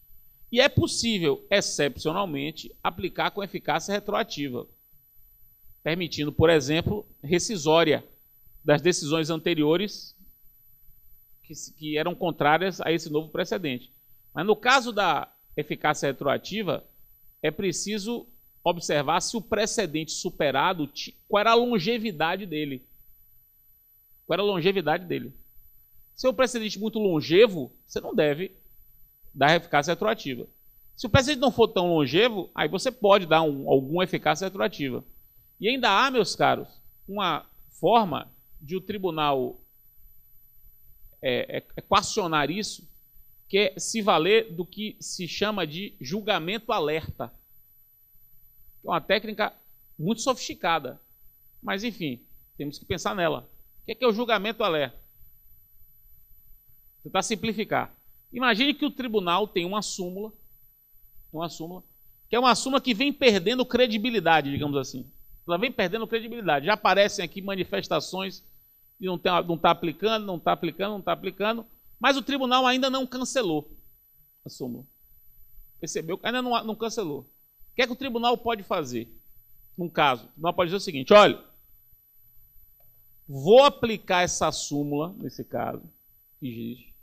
e é possível, excepcionalmente, aplicar com eficácia retroativa, permitindo, por exemplo, rescisória das decisões anteriores que eram contrárias a esse novo precedente. Mas no caso da eficácia retroativa, é preciso observar se o precedente superado, qual era a longevidade dele. Qual era a longevidade dele. Se é um precedente muito longevo, você não deve dar eficácia retroativa. Se o precedente não for tão longevo, aí você pode dar alguma eficácia retroativa. E ainda há, meus caros, uma forma de o tribunal equacionar isso, que é se valer do que se chama de julgamento alerta. É uma técnica muito sofisticada, mas enfim, temos que pensar nela. O que é o julgamento alerta? Vou tentar simplificar. Imagine que o tribunal tem uma súmula, que é uma súmula que vem perdendo credibilidade, digamos assim. Ela vem perdendo credibilidade. Já aparecem aqui manifestações de não está aplicando, mas o tribunal ainda não cancelou a súmula. Percebeu? Ainda não cancelou. O que é que o tribunal pode fazer? Num caso, o tribunal pode dizer o seguinte: olha, vou aplicar essa súmula, nesse caso, que existe,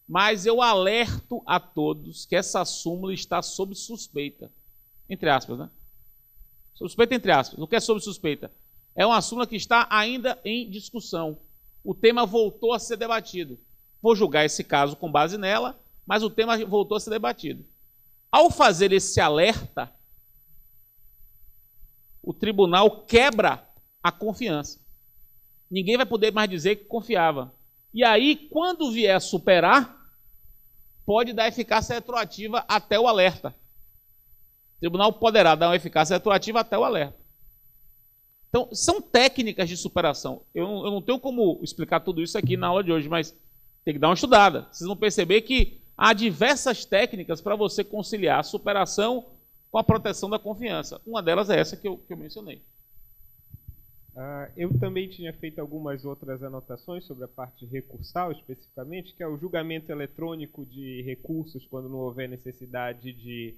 mas eu alerto a todos que essa súmula está sob suspeita. Entre aspas, né? Suspeita entre aspas. O que é sob suspeita? É uma súmula que está ainda em discussão. O tema voltou a ser debatido. Vou julgar esse caso com base nela, mas o tema voltou a ser debatido. Ao fazer esse alerta, o tribunal quebra a confiança. Ninguém vai poder mais dizer que confiava. E aí, quando vier a superar, pode dar eficácia retroativa até o alerta. O tribunal poderá dar uma eficácia retroativa até o alerta. Então, são técnicas de superação. Eu não tenho como explicar tudo isso aqui na aula de hoje, mas tem que dar uma estudada. Vocês vão perceber que há diversas técnicas para você conciliar a superação com a proteção da confiança. Uma delas é essa que eu mencionei. Eu também tinha feito algumas outras anotações sobre a parte recursal, especificamente, que é o julgamento eletrônico de recursos quando não houver necessidade de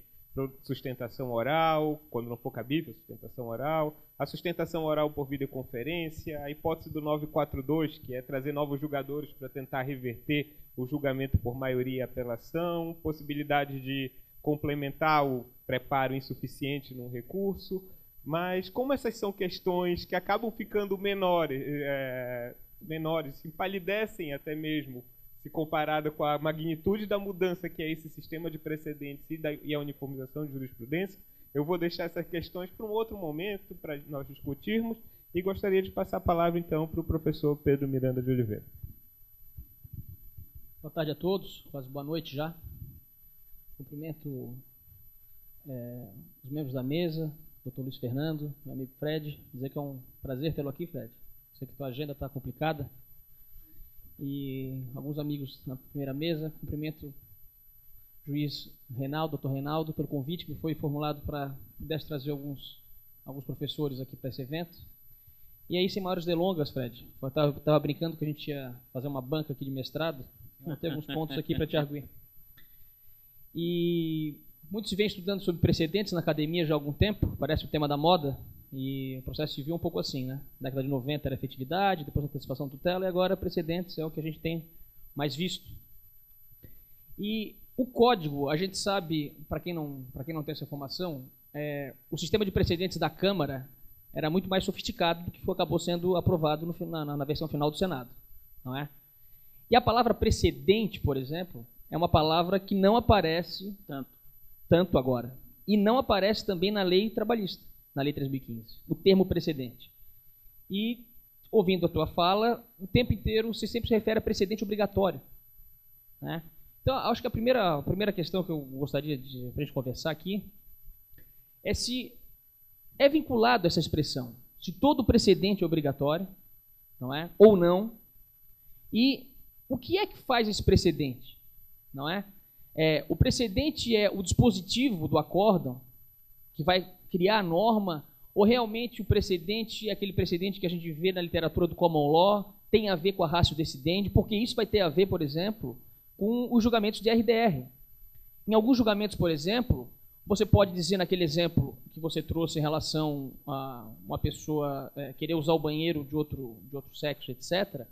sustentação oral, quando não for cabível sustentação oral, a sustentação oral por videoconferência, a hipótese do 942, que é trazer novos julgadores para tentar reverter o julgamento por maioria e apelação, possibilidade de complementar o preparo insuficiente num recurso. Mas como essas são questões que acabam ficando menores, empalidecem até mesmo, se comparada com a magnitude da mudança que é esse sistema de precedentes e a uniformização de jurisprudência, eu vou deixar essas questões para um outro momento, para nós discutirmos, e gostaria de passar a palavra, então, para o professor Pedro Miranda de Oliveira. Boa tarde a todos, quase boa noite já. Cumprimento os membros da mesa, Dr. Luiz Fernando, meu amigo Fred, dizer que é um prazer tê-lo aqui, Fred. Sei que a tua agenda está complicada. E alguns amigos na primeira mesa, cumprimento o juiz Reinaldo, Dr. Reinaldo, pelo convite que foi formulado para pudesse trazer alguns professores aqui para esse evento. E aí, sem maiores delongas, Fred, eu estava brincando que a gente ia fazer uma banca aqui de mestrado, vou ter alguns pontos aqui para te arguir. E muito se vem estudando sobre precedentes na academia já há algum tempo, parece o tema da moda, e o processo civil é um pouco assim, né? Na década de 90 era efetividade, depois antecipação de tutela, e agora precedentes é o que a gente tem mais visto. E o código, a gente sabe, para quem não tem essa informação, o sistema de precedentes da Câmara era muito mais sofisticado do que acabou sendo aprovado na versão final do Senado, não é? E a palavra precedente, por exemplo, é uma palavra que não aparece tanto agora. E não aparece também na lei trabalhista, na lei 3.015, o termo precedente. E, ouvindo a tua fala, o tempo inteiro você sempre se refere a precedente obrigatório, né? Então, acho que a primeira questão que eu gostaria de a gente conversar aqui é se é vinculado essa expressão, se todo precedente é obrigatório, não é? Ou não. E o que é que faz esse precedente, não é? O precedente é o dispositivo do acórdão que vai criar a norma, Ou realmente o precedente é aquele precedente que a gente vê na literatura do common law, tem a ver com a ratio decidendi, porque isso vai ter a ver, por exemplo, com os julgamentos de RDR. Em alguns julgamentos, por exemplo, você pode dizer naquele exemplo que você trouxe em relação a uma pessoa querer usar o banheiro de outro sexo, etc.,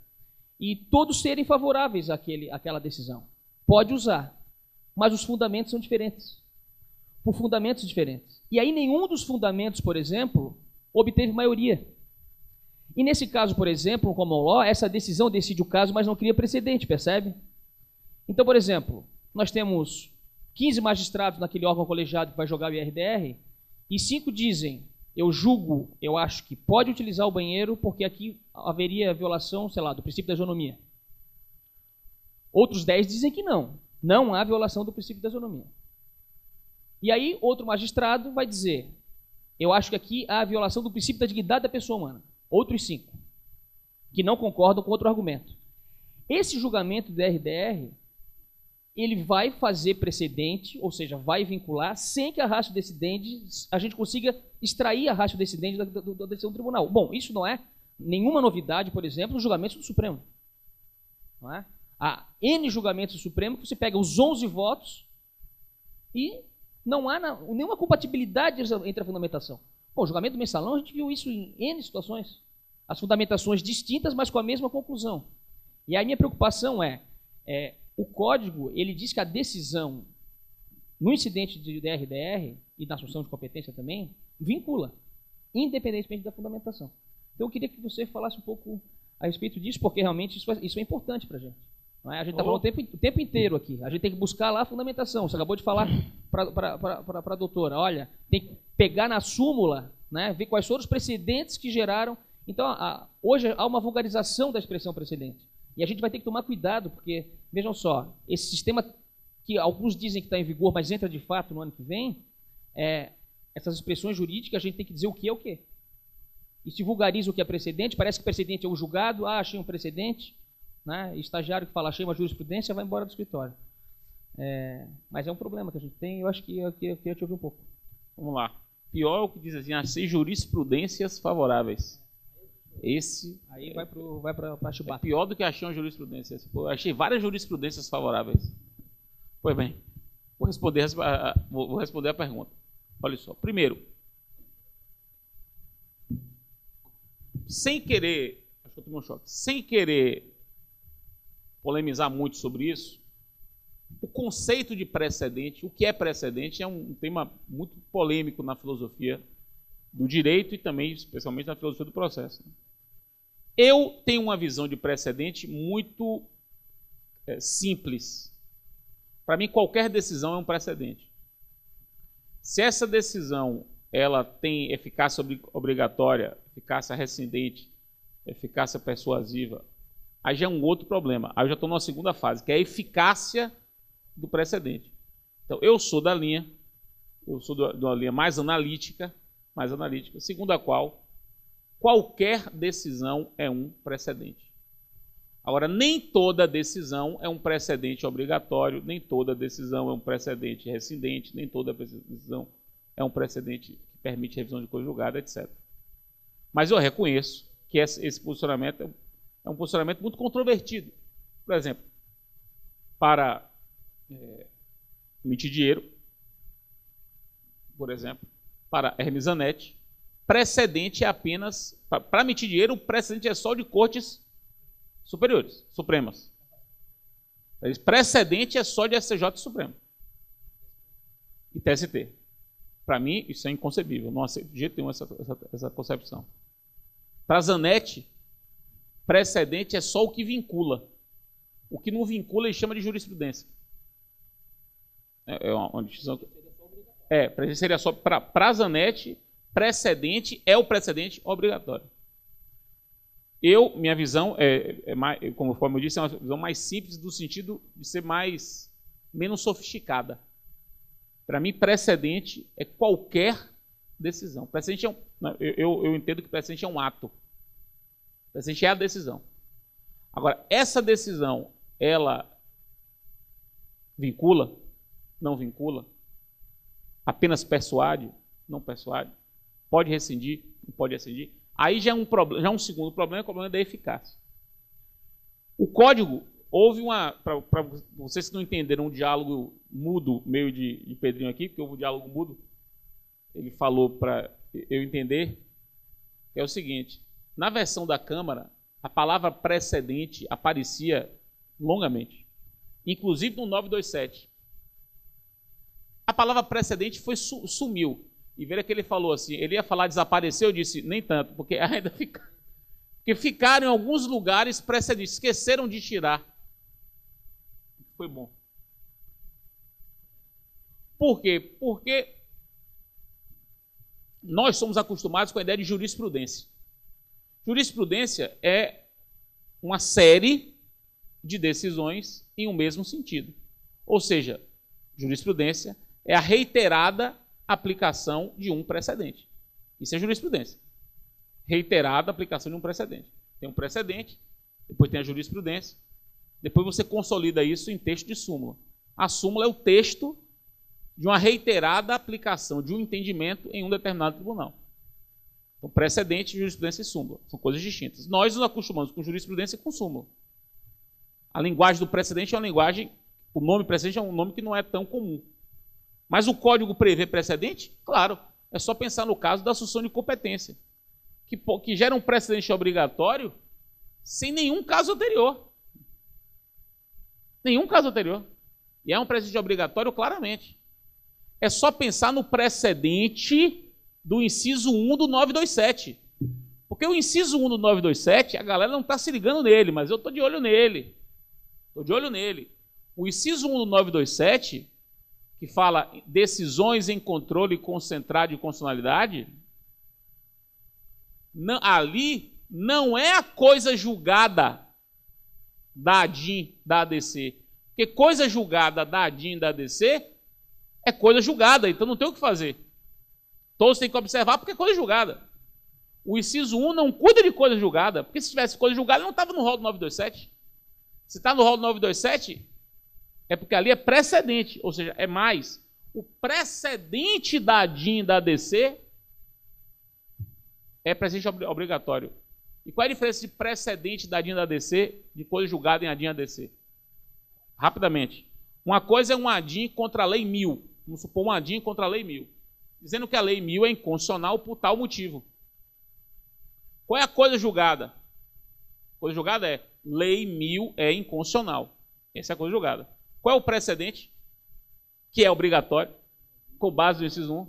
e todos serem favoráveis àquela decisão. Pode usar, mas os fundamentos são diferentes. Por fundamentos diferentes. E aí nenhum dos fundamentos, por exemplo, obteve maioria. E nesse caso, por exemplo, no common law, essa decisão decide o caso, mas não cria precedente, percebe? Então, por exemplo, nós temos 15 magistrados naquele órgão colegiado que vai jogar o IRDR, e 5 dizem, eu acho que pode utilizar o banheiro porque aqui haveria violação, sei lá, do princípio da isonomia. Outros 10 dizem que não há violação do princípio da isonomia. E aí outro magistrado vai dizer, eu acho que aqui há violação do princípio da dignidade da pessoa humana. Outros 5, que não concordam com outro argumento. Esse julgamento do RDR, ele vai fazer precedente, ou seja, vai vincular, sem que a ratio decidendi, a gente consiga extrair a ratio decidendi da decisão do tribunal. Bom, isso não é nenhuma novidade, por exemplo, no julgamento do Supremo. Não é? Há N julgamentos do Supremo que você pega os 11 votos e não há nenhuma compatibilidade entre a fundamentação. Bom, o julgamento do mensalão, a gente viu isso em N situações. As fundamentações distintas, mas com a mesma conclusão. E a minha preocupação o código, ele diz que a decisão, no incidente de RDR e na assunção de competência também, vincula, independentemente da fundamentação. Então eu queria que você falasse um pouco a respeito disso, porque realmente isso é importante para a gente. Não é? A gente está falando o tempo inteiro aqui. A gente tem que buscar lá a fundamentação. Você acabou de falar para a doutora, olha, tem que pegar na súmula, né, ver quais foram os precedentes que geraram. Então, hoje há uma vulgarização da expressão precedente. E a gente vai ter que tomar cuidado, porque, vejam só, esse sistema que alguns dizem que está em vigor, mas entra de fato no ano que vem, essas expressões jurídicas, a gente tem que dizer o que é o quê. E se vulgariza o que é precedente, parece que precedente é o julgado, achei um precedente, né? Estagiário que fala, achei uma jurisprudência, vai embora do escritório. Mas é um problema que a gente tem, eu acho que eu queria te ouvir um pouco. Vamos lá. Pior é o que diz assim, achei jurisprudências favoráveis. Esse aí vai para Chibata. É pior do que achei uma jurisprudência. Eu achei várias jurisprudências favoráveis. Pois bem, vou responder a pergunta. Olha só. Primeiro, sem querer polemizar muito sobre isso, o conceito de precedente, o que é precedente, é um tema muito polêmico na filosofia do direito e também, especialmente, na filosofia do processo. Eu tenho uma visão de precedente muito simples. Para mim, qualquer decisão é um precedente. Se essa decisão ela tem eficácia obrigatória, eficácia rescindente, eficácia persuasiva, aí já é um outro problema. Aí eu já estou numa segunda fase, que é a eficácia do precedente. Então, eu sou de uma linha mais analítica, segundo a qual qualquer decisão é um precedente. Agora, nem toda decisão é um precedente obrigatório, nem toda decisão é um precedente rescindente, nem toda decisão é um precedente que permite revisão de coisa julgada, etc. Mas eu reconheço que esse posicionamento é um posicionamento muito controvertido. Por exemplo, para emitir dinheiro, por exemplo, para Hermes Zanetti, precedente é apenas... Para emitir dinheiro, o precedente é só de cortes superiores, supremas. Precedente é só de STJ e Supremo. E TST. Para mim, isso é inconcebível. Não aceito de jeito nenhum essa concepção. Para Zanetti, precedente é só o que vincula. O que não vincula, ele chama de jurisprudência. É uma distinção... seria só para Zanetti, precedente é o precedente obrigatório. Minha visão conforme eu disse, é uma visão mais simples no sentido de ser menos sofisticada. Para mim, precedente é qualquer decisão. Precedente eu entendo que precedente é um ato. Precedente é a decisão. Agora, essa decisão, ela vincula? Não vincula? Apenas persuade? Não persuade? Pode rescindir, não pode rescindir. Aí já é um problema, já é um segundo problema, é o problema da eficácia. O código, houve uma, para vocês que não entenderam, um diálogo mudo, meio de Pedrinho aqui, porque houve um diálogo mudo, ele falou para eu entender, que é o seguinte, na versão da Câmara, a palavra precedente aparecia longamente, inclusive no 927. A palavra precedente sumiu. E veja que ele falou assim, ele ia falar desapareceu, eu disse, nem tanto, porque ainda ficaram em alguns lugares precedentes, esqueceram de tirar. Foi bom. Por quê? Porque nós somos acostumados com a ideia de jurisprudência. Jurisprudência é uma série de decisões em um mesmo sentido. Ou seja, jurisprudência é a reiterada aplicação de um precedente. Isso é jurisprudência. Reiterada aplicação de um precedente. Tem um precedente, depois tem a jurisprudência, depois você consolida isso em texto de súmula. A súmula é o texto de uma reiterada aplicação de um entendimento em um determinado tribunal. Então, precedente, jurisprudência e súmula. São coisas distintas. Nós nos acostumamos com jurisprudência e com súmula. A linguagem do precedente é uma linguagem, o nome precedente é um nome que não é tão comum. Mas o código prevê precedente? Claro. É só pensar no caso da assunção de competência, que gera um precedente obrigatório sem nenhum caso anterior. Nenhum caso anterior. E é um precedente obrigatório claramente. É só pensar no precedente do inciso 1 do 927. Porque o inciso 1 do 927, a galera não está se ligando nele, mas eu estou de olho nele. Estou de olho nele. O inciso 1 do 927, que fala decisões em controle concentrado de constitucionalidade, ali não é a coisa julgada da ADIM, da ADC. Porque coisa julgada da ADIM e da ADC é coisa julgada, então não tem o que fazer. Todos têm que observar porque é coisa julgada. O inciso 1 não cuida de coisa julgada, porque se tivesse coisa julgada, não estava no rol do 927. Se está no rol do 927, é porque ali é precedente, ou seja, é mais. O precedente da ADIM e da ADC é precedente obrigatório. E qual é a diferença de precedente da ADIM e da ADC de coisa julgada em ADIM e ADC? Rapidamente. Uma coisa é um ADIM contra a Lei 1000. Vamos supor um ADIM contra a Lei 1000. Dizendo que a Lei 1000 é inconstitucional por tal motivo. Qual é a coisa julgada? A coisa julgada é Lei 1000 é inconstitucional. Essa é a coisa julgada. Qual é o precedente? Que é obrigatório, com base no inciso 1.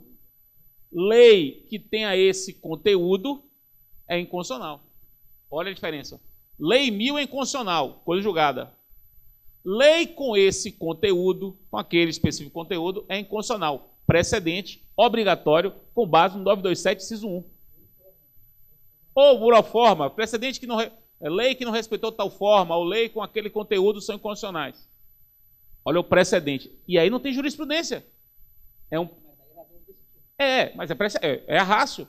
Lei que tenha esse conteúdo é inconstitucional. Olha a diferença. Lei 1000 é inconstitucional, coisa julgada. Lei com esse conteúdo, com aquele específico conteúdo, é inconstitucional. Precedente, obrigatório, com base no 927, inciso 1. Ou, por forma, precedente que não... lei que não respeitou tal forma, ou lei com aquele conteúdo são inconstitucionais. Olha o precedente. E aí não tem jurisprudência. Mas é a rácio.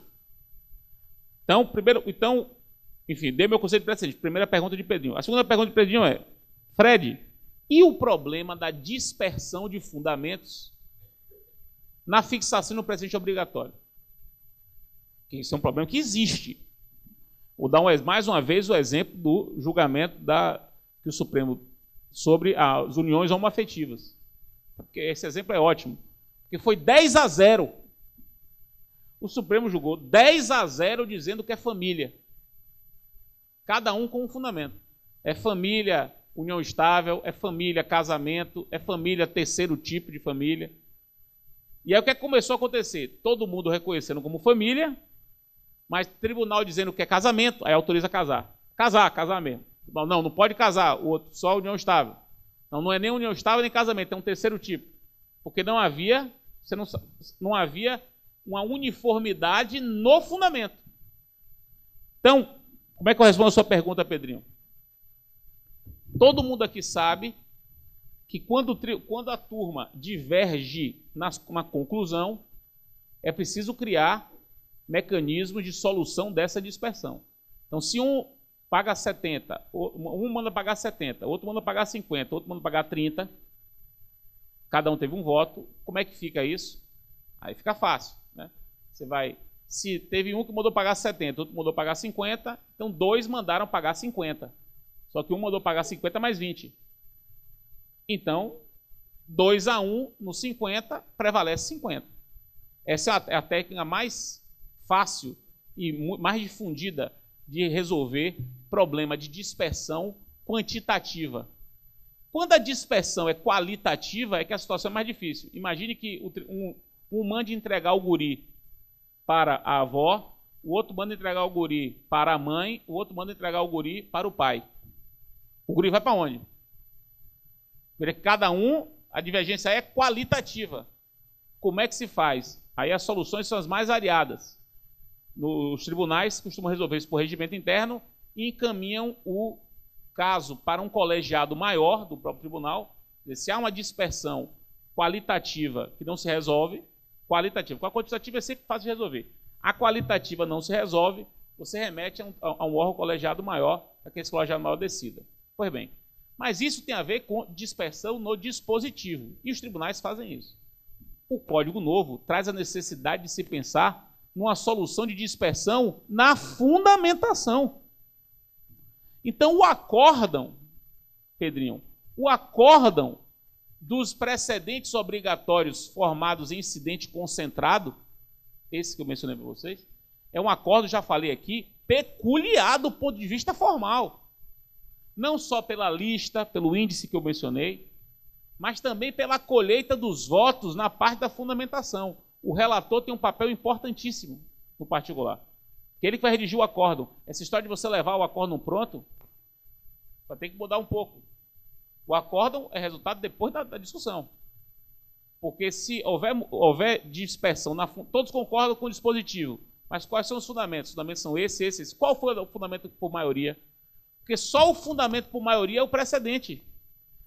Então, enfim, dei meu conceito de precedente. Primeira pergunta de Pedrinho. A segunda pergunta de Pedrinho é, Fred, e o problema da dispersão de fundamentos na fixação no precedente obrigatório? Isso é um problema que existe. Vou dar mais uma vez o exemplo do julgamento que o Supremo sobre as uniões homoafetivas. Porque esse exemplo é ótimo. Porque foi 10-0. O Supremo julgou 10-0 dizendo que é família. Cada um com um fundamento. É família, união estável, é família, casamento, é família, terceiro tipo de família. E aí o que começou a acontecer? Todo mundo reconhecendo como família, mas tribunal dizendo que é casamento, aí autoriza a casar. Casar mesmo. Não pode casar, o outro só união estável. Não é nem união estável nem casamento, é um terceiro tipo. Porque não havia uma uniformidade no fundamento. Então, como é que eu respondo a sua pergunta, Pedrinho? Todo mundo aqui sabe que quando a turma diverge na conclusão, é preciso criar mecanismos de solução dessa dispersão. Então, se um paga 70, um manda pagar 70, outro manda pagar 50, outro manda pagar 30, cada um teve um voto, como é que fica isso? Aí fica fácil, né? Se teve um que mandou pagar 70, outro mandou pagar 50, então 2 mandaram pagar 50. Só que um mandou pagar 50 mais 20. Então, 2-1 no 50, prevalece 50. Essa é a técnica mais fácil e mais difundida de resolver problema de dispersão quantitativa. Quando a dispersão é qualitativa, é que a situação é mais difícil. Imagine que um manda entregar o guri para a avó, o outro manda entregar o guri para a mãe, o outro manda entregar o guri para o pai. O guri vai para onde? Cada um, a divergência é qualitativa. Como é que se faz? Aí as soluções são as mais variadas. Nos tribunais costumam resolver isso por regimento interno e encaminham o caso para um colegiado maior do próprio tribunal. Se há uma dispersão qualitativa que não se resolve, qualitativa. Com a quantitativa é sempre fácil de resolver. A qualitativa não se resolve, você remete a um órgão colegiado maior, para que esse colegiado maior decida. Pois bem, mas isso tem a ver com dispersão no dispositivo, e os tribunais fazem isso. O Código Novo traz a necessidade de se pensar numa solução de dispersão na fundamentação. Então, o acórdão, Pedrinho, o acórdão dos precedentes obrigatórios formados em incidente concentrado, esse que eu mencionei para vocês, é um acórdão, já falei aqui, peculiar do ponto de vista formal. Não só pela lista, pelo índice que eu mencionei, mas também pela colheita dos votos na parte da fundamentação. O relator tem um papel importantíssimo no particular. Ele que vai redigir o acórdão. Essa história de você levar o acórdão pronto, vai ter que mudar um pouco. O acórdão é resultado depois da discussão. Porque se houver dispersão, todos concordam com o dispositivo, mas quais são os fundamentos? Os fundamentos são esses. Qual foi o fundamento por maioria? Porque só o fundamento por maioria é o precedente.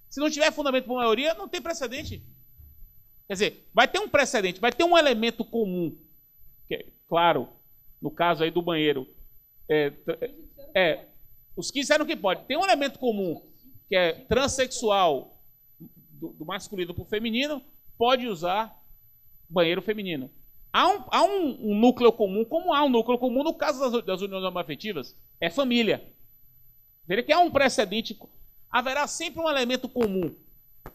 Se não tiver fundamento por maioria, não tem precedente. Quer dizer, vai ter um precedente, vai ter um elemento comum. Que, claro, no caso aí do banheiro, os que disseram que pode. Tem um elemento comum, que é transexual do masculino para o feminino, pode usar banheiro feminino. Há um núcleo comum, como há um núcleo comum no caso das uniões homoafetivas, é família. Veja que há um precedente, haverá sempre um elemento comum.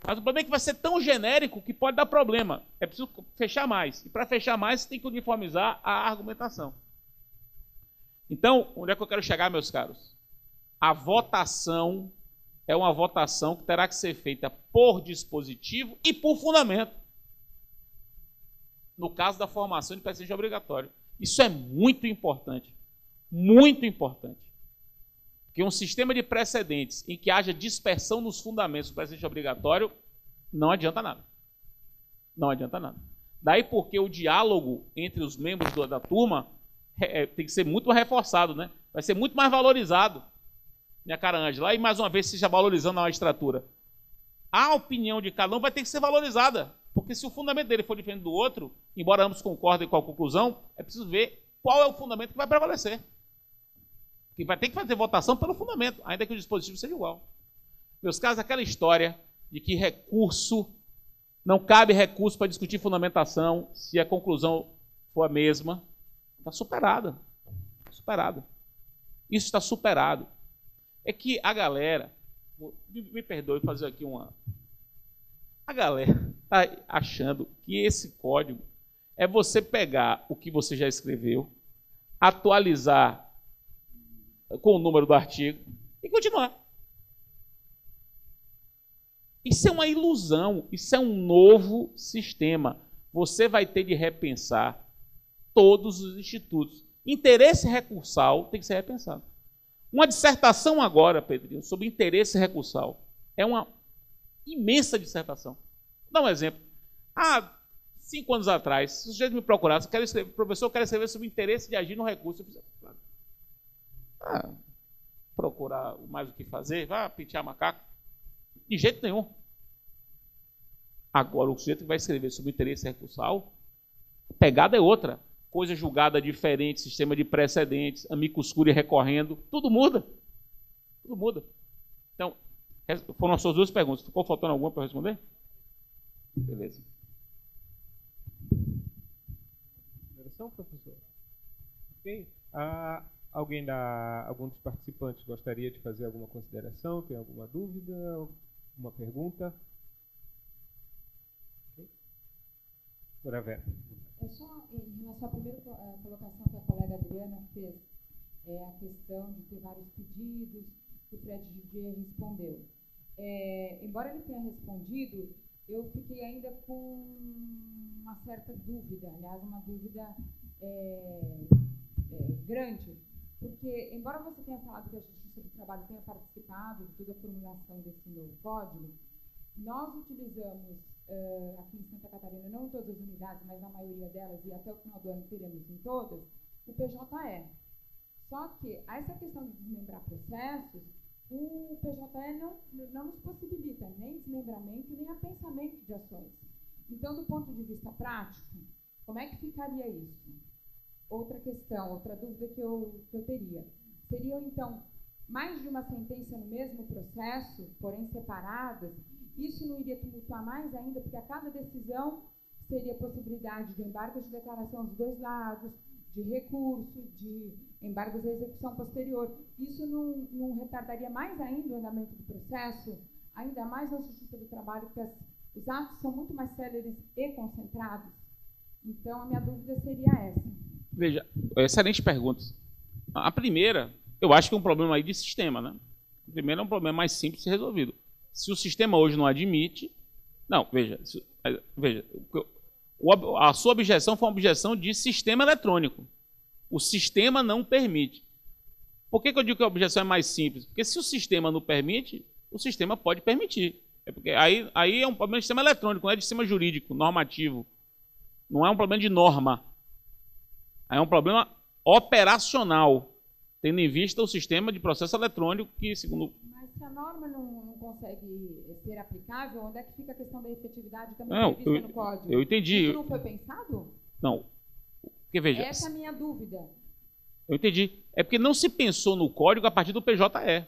Mas o problema é que vai ser tão genérico que pode dar problema. É preciso fechar mais. E para fechar mais, você tem que uniformizar a argumentação. Então, onde é que eu quero chegar, meus caros? A votação é uma votação que terá que ser feita por dispositivo e por fundamento. No caso da formação de precedente obrigatório. Isso é muito importante. Muito importante. Porque um sistema de precedentes em que haja dispersão nos fundamentos do precedente obrigatório não adianta nada. Não adianta nada. Daí porque o diálogo entre os membros da turma tem que ser muito mais reforçado, né? Vai ser muito mais valorizado, minha cara Ângela. E mais uma vez, seja valorizando a magistratura. A opinião de cada um vai ter que ser valorizada. Porque se o fundamento dele for diferente do outro, embora ambos concordem com a conclusão, é preciso ver qual é o fundamento que vai prevalecer. Que vai ter que fazer votação pelo fundamento, ainda que o dispositivo seja igual. Meus caros, aquela história de que não cabe recurso para discutir fundamentação se a conclusão for a mesma, está superada. Superada. Isso está superado. É que a galera, me perdoe fazer aqui a galera está achando que esse código é você pegar o que você já escreveu, atualizar com o número do artigo e continuar. Isso é uma ilusão, isso é um novo sistema. Você vai ter de repensar todos os institutos. Interesse recursal tem que ser repensado. Uma dissertação agora, Pedrinho, sobre interesse recursal. É uma imensa dissertação. Vou dar um exemplo. Há 5 anos atrás, se o sujeito me procurasse, professor, eu quero escrever sobre o interesse de agir no recurso. Eu fiz, procurar mais o que fazer, vai pentear macaco. De jeito nenhum. Agora, o sujeito que vai escrever sobre o interesse recursal, a pegada é outra. Coisa julgada diferente, sistema de precedentes, amicus curiae recorrendo, tudo muda. Tudo muda. Então, foram as suas 2 perguntas. Ficou faltando alguma para responder? Beleza. Versão, professor? Ok. Algum dos participantes gostaria de fazer alguma consideração? Tem alguma dúvida? Alguma pergunta? Ok. Doutora Vera. É só em relação à primeira colocação que a colega Adriana fez, a questão de ter vários pedidos, que o Fred Judier respondeu. Embora ele tenha respondido, eu fiquei ainda com uma certa dúvida, aliás, uma dúvida grande, porque, embora você tenha falado que a Justiça do Trabalho tenha participado de toda a formulação desse novo código, nós utilizamos, aqui em Santa Catarina, não em todas as unidades, mas na maioria delas, e até o final do ano teremos em todas, o PJE. Só que essa questão de desmembrar processos, o PJE não nos possibilita nem desmembramento, nem apensamento de ações. Então, do ponto de vista prático, como é que ficaria isso? Outra questão, outra dúvida que eu teria. Seriam, então, mais de uma sentença no mesmo processo, porém separadas? Isso não iria tumultuar mais ainda, porque a cada decisão teria possibilidade de embargos de declaração dos dois lados, de recurso, de embargos à execução posterior. Isso não retardaria mais ainda o andamento do processo, ainda mais na Justiça do Trabalho, porque os atos são muito mais céleres e concentrados? Então, a minha dúvida seria essa. Veja, excelente pergunta. A primeira, eu acho que é um problema aí de sistema, né? O primeiro é um problema mais simples de ser resolvido. Se o sistema hoje não admite... Não, veja, a sua objeção foi uma objeção de sistema eletrônico. O sistema não permite. Por que eu digo que a objeção é mais simples? Porque se o sistema não permite, o sistema pode permitir. Porque aí é um problema de sistema eletrônico, não é de sistema jurídico, normativo. Não é um problema de norma. Aí é um problema operacional, tendo em vista o sistema de processo eletrônico que, segundo... Mas se a norma não consegue ser aplicável, onde é que fica a questão da efetividade também Não, prevista no código? Eu entendi. Isso não foi pensado? Não. Porque, veja, essa é a minha dúvida. Eu entendi. É porque não se pensou no código a partir do PJE.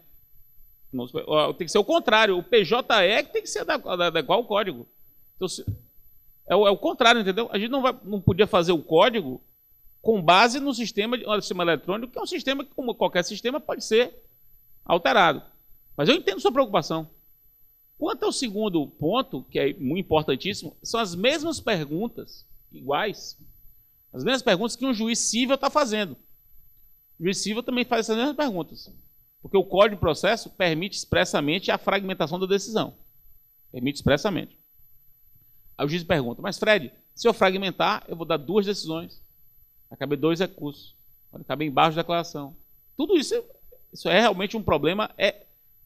Tem que ser o contrário. O PJE que tem que ser adequar ao código. Então, é o contrário, entendeu? A gente não podia fazer o código com base no sistema eletrônico, que é um sistema que, como qualquer sistema, pode ser alterado. Mas eu entendo sua preocupação. Quanto ao segundo ponto, que é muito importantíssimo, são as mesmas perguntas, iguais, as mesmas perguntas que um juiz civil está fazendo. O juiz civil também faz essas mesmas perguntas. Porque o Código de Processo permite expressamente a fragmentação da decisão. Permite expressamente. Aí o juiz pergunta, mas Fred, se eu fragmentar, eu vou dar 2 decisões. Vai caber 2 recursos. Pode caber embaixo da declaração. Tudo isso é realmente um problema.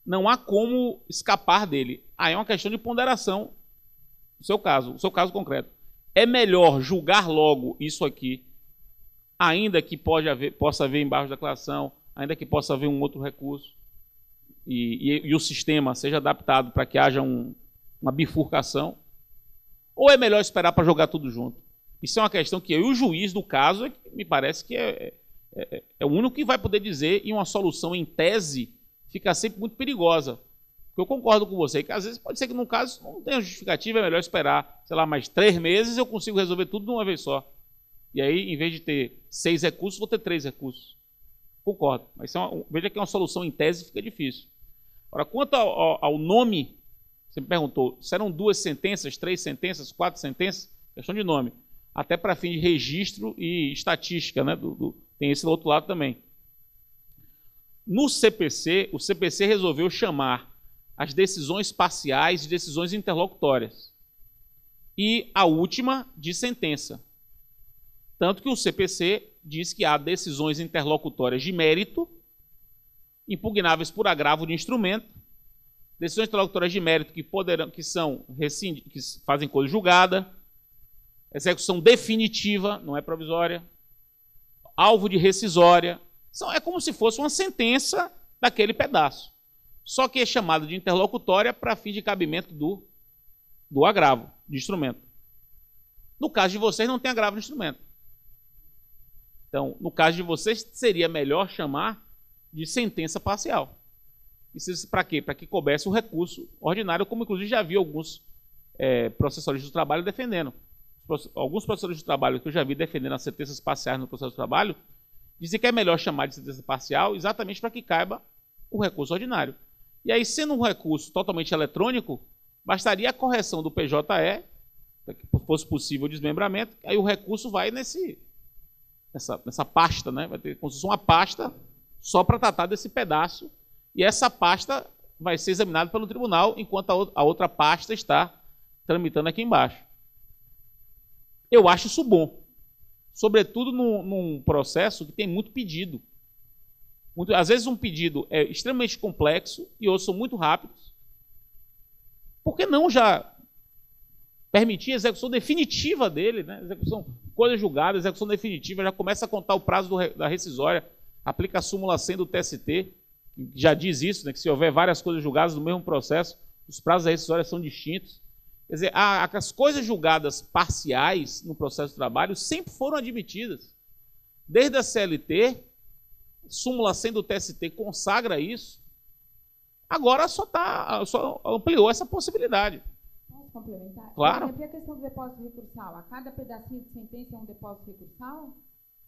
Não há como escapar dele. Aí é uma questão de ponderação. O seu caso concreto. É melhor julgar logo isso aqui, ainda que possa haver embaixo da declaração, ainda que possa haver um outro recurso, e o sistema seja adaptado para que haja uma bifurcação, ou é melhor esperar para jogar tudo junto? Isso é uma questão que eu e o juiz do caso, me parece que é o único que vai poder dizer, e uma solução em tese fica sempre muito perigosa. Porque eu concordo com você, que às vezes pode ser que num caso não tenha justificativa, é melhor esperar, sei lá, mais 3 meses, eu consigo resolver tudo de uma vez só. E aí, em vez de ter 6 recursos, vou ter 3 recursos. Concordo. Mas veja que é uma solução em tese, fica difícil. Agora, quanto ao nome, você me perguntou, serão 2 sentenças, 3 sentenças, 4 sentenças? Questão de nome. Até para fim de registro e estatística, né? Tem esse outro lado também. No CPC, o CPC resolveu chamar as decisões parciais de decisões interlocutórias. E a última de sentença. Tanto que o CPC diz que há decisões interlocutórias de mérito, impugnáveis por agravo de instrumento, decisões interlocutórias de mérito que fazem coisa julgada, execução definitiva, não é provisória, alvo de rescisória. É como se fosse uma sentença daquele pedaço. Só que é chamada de interlocutória para fim de cabimento do agravo de instrumento. No caso de vocês, não tem agravo de instrumento. Então, no caso de vocês, seria melhor chamar de sentença parcial. Isso para quê? Para que coubesse o recurso ordinário, como inclusive já vi alguns processualistas do trabalho defendendo. Alguns processualistas do trabalho que eu já vi defendendo as sentenças parciais no processo do trabalho dizem que é melhor chamar de sentença parcial exatamente para que caiba o recurso ordinário. E aí, sendo um recurso totalmente eletrônico, bastaria a correção do PJE, para que fosse possível o desmembramento, aí o recurso vai nessa pasta, né? Vai ter como se fosse uma pasta só para tratar desse pedaço, e essa pasta vai ser examinada pelo tribunal, enquanto a outra pasta está tramitando aqui embaixo. Eu acho isso bom, sobretudo num processo que tem muito pedido. Às vezes um pedido é extremamente complexo e outros são muito rápidos. Por que não já permitir a execução definitiva dele, né? Coisa julgada, execução definitiva, já começa a contar o prazo da rescisória, aplica a súmula 100 do TST, que já diz isso, né, que se houver várias coisas julgadas no mesmo processo, os prazos da rescisória são distintos. Quer dizer, as coisas julgadas parciais no processo de trabalho sempre foram admitidas. Desde a CLT, súmula 100 do TST consagra isso, agora só ampliou essa possibilidade. Posso complementar? Claro. Por exemplo, a questão do depósito recursal, a cada pedacinho de sentença é um depósito recursal?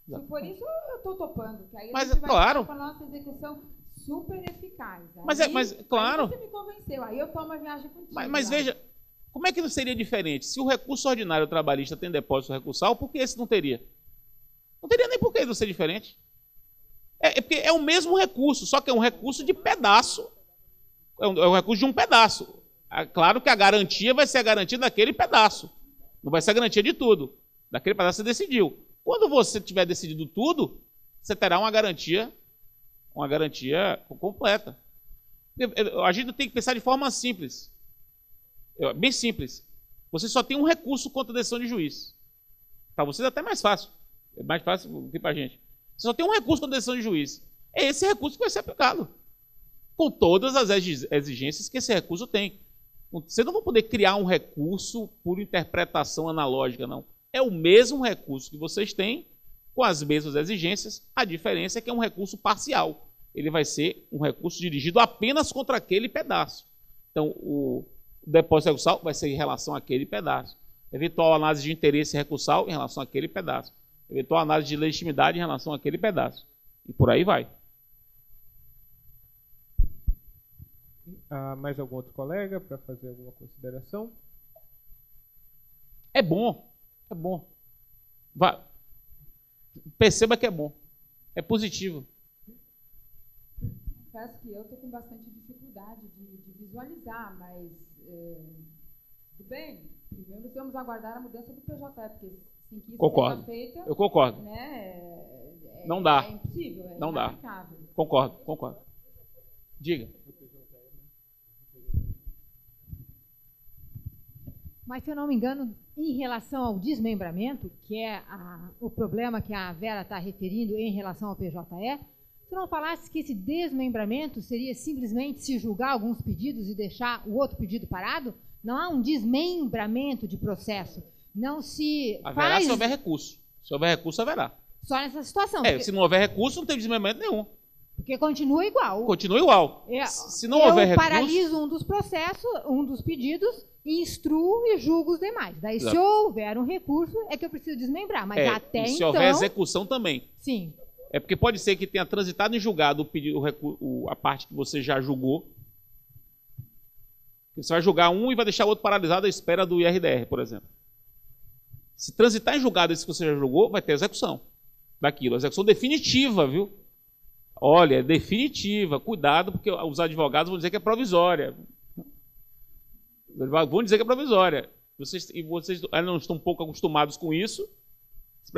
Se for isso, eu estou topando, que aí mas, a gente vai claro, com a nossa execução super eficaz. Aí, mas claro. Aí você me convenceu, aí eu tomo a viagem contigo. Mas veja, como é que não seria diferente? Se o recurso ordinário trabalhista tem depósito recursal, por que esse não teria? Não teria nem por que não ser diferente. Porque é o mesmo recurso, só que é um recurso de pedaço. É um recurso de um pedaço. Claro que a garantia vai ser a garantia daquele pedaço. Não vai ser a garantia de tudo. Daquele pedaço você decidiu. Quando você tiver decidido tudo, você terá uma garantia completa. A gente tem que pensar de forma simples. Bem simples. Você só tem um recurso contra a decisão de juiz. Para vocês é até mais fácil. É mais fácil do que para a gente. Você só tem um recurso contra a decisão de juiz. É esse recurso que vai ser aplicado. Com todas as exigências que esse recurso tem. Você não vai poder criar um recurso por interpretação analógica, não. É o mesmo recurso que vocês têm, com as mesmas exigências. A diferença é que é um recurso parcial. Ele vai ser um recurso dirigido apenas contra aquele pedaço. Então, o depósito recursal vai ser em relação àquele pedaço. Eventual análise de interesse recursal em relação àquele pedaço. Eventual análise de legitimidade em relação àquele pedaço. E por aí vai. Mais algum outro colega para fazer alguma consideração? É bom. É bom. Perceba que é bom. É positivo. Confesso que eu estou com bastante dificuldade de visualizar, mas tudo bem. Primeiro vamos aguardar a mudança do PJE, porque sem que isso concordo. seja feita, eu concordo. Né, não dá. É impossível, não dá. inaplicável. Concordo. Diga. Mas, se eu não me engano, em relação ao desmembramento, que é o problema que a Vera está referindo em relação ao PJE, se não falasse que esse desmembramento seria simplesmente se julgar alguns pedidos e deixar o outro pedido parado? Não há um desmembramento de processo. Não se haverá faz... se houver recurso. Se houver recurso, haverá. Só nessa situação. Se não houver recurso, não tem desmembramento nenhum. Porque continua igual. Continua igual. Se não houver recurso... Eu paraliso um dos processos, um dos pedidos, instruo e julgo os demais. Daí, Exato. se houver um recurso, é que eu preciso desmembrar. Mas até então... se houver execução também. Sim. É porque pode ser que tenha transitado em julgado a parte que você já julgou. Você vai julgar um e vai deixar o outro paralisado à espera do IRDR, por exemplo. Se transitar em julgado esse que você já julgou, vai ter execução daquilo. Execução definitiva, viu? Olha, é definitiva. Cuidado, porque os advogados vão dizer que é provisória. Vão dizer que é provisória. Vocês não estão um pouco acostumados com isso.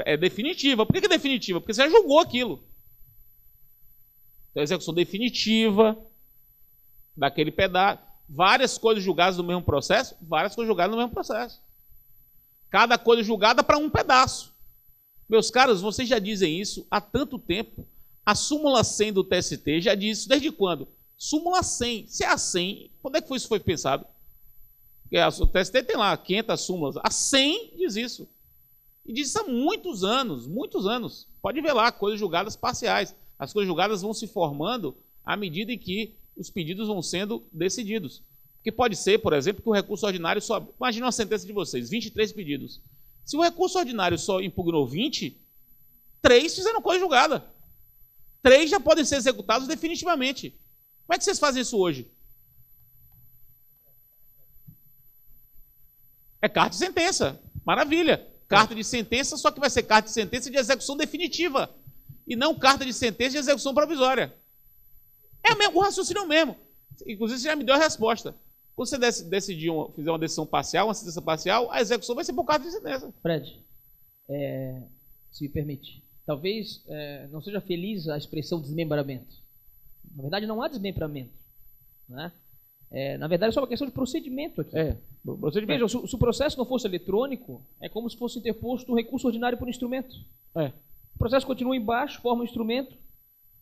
É definitiva. Por que é definitiva? Porque você já julgou aquilo. Então, execução definitiva daquele pedaço. Várias coisas julgadas no mesmo processo. Várias coisas julgadas no mesmo processo. Cada coisa julgada para um pedaço. Meus caros, vocês já dizem isso há tanto tempo. A súmula 100 do TST já diz isso. Desde quando? Súmula 100. Se é a 100, quando é que isso foi pensado? O TST tem lá 500 súmulas. A 100 diz isso. E diz isso há muitos anos, muitos anos. Pode ver lá, coisas julgadas parciais. As coisas julgadas vão se formando à medida em que os pedidos vão sendo decididos. Porque pode ser, por exemplo, que o recurso ordinário só... Imagina uma sentença de vocês, 23 pedidos. Se o recurso ordinário só impugnou 20, 3 fizeram coisa julgada. 3 já podem ser executados definitivamente. Como é que vocês fazem isso hoje? É carta de sentença. Maravilha. Carta de sentença, só que vai ser carta de sentença de execução definitiva. E não carta de sentença de execução provisória. É o mesmo, o raciocínio é o mesmo. Inclusive, você já me deu a resposta. Quando você fizer uma decisão parcial, uma sentença parcial, a execução vai ser por carta de sentença. Fred, se me permite, talvez não seja feliz a expressão desmembramento. Na verdade, não há desmembramento. Né? Na verdade, é só uma questão de procedimento aqui. Procedimento. Veja, se o processo não fosse eletrônico, é como se fosse interposto um recurso ordinário por instrumento. O processo continua embaixo, forma um instrumento,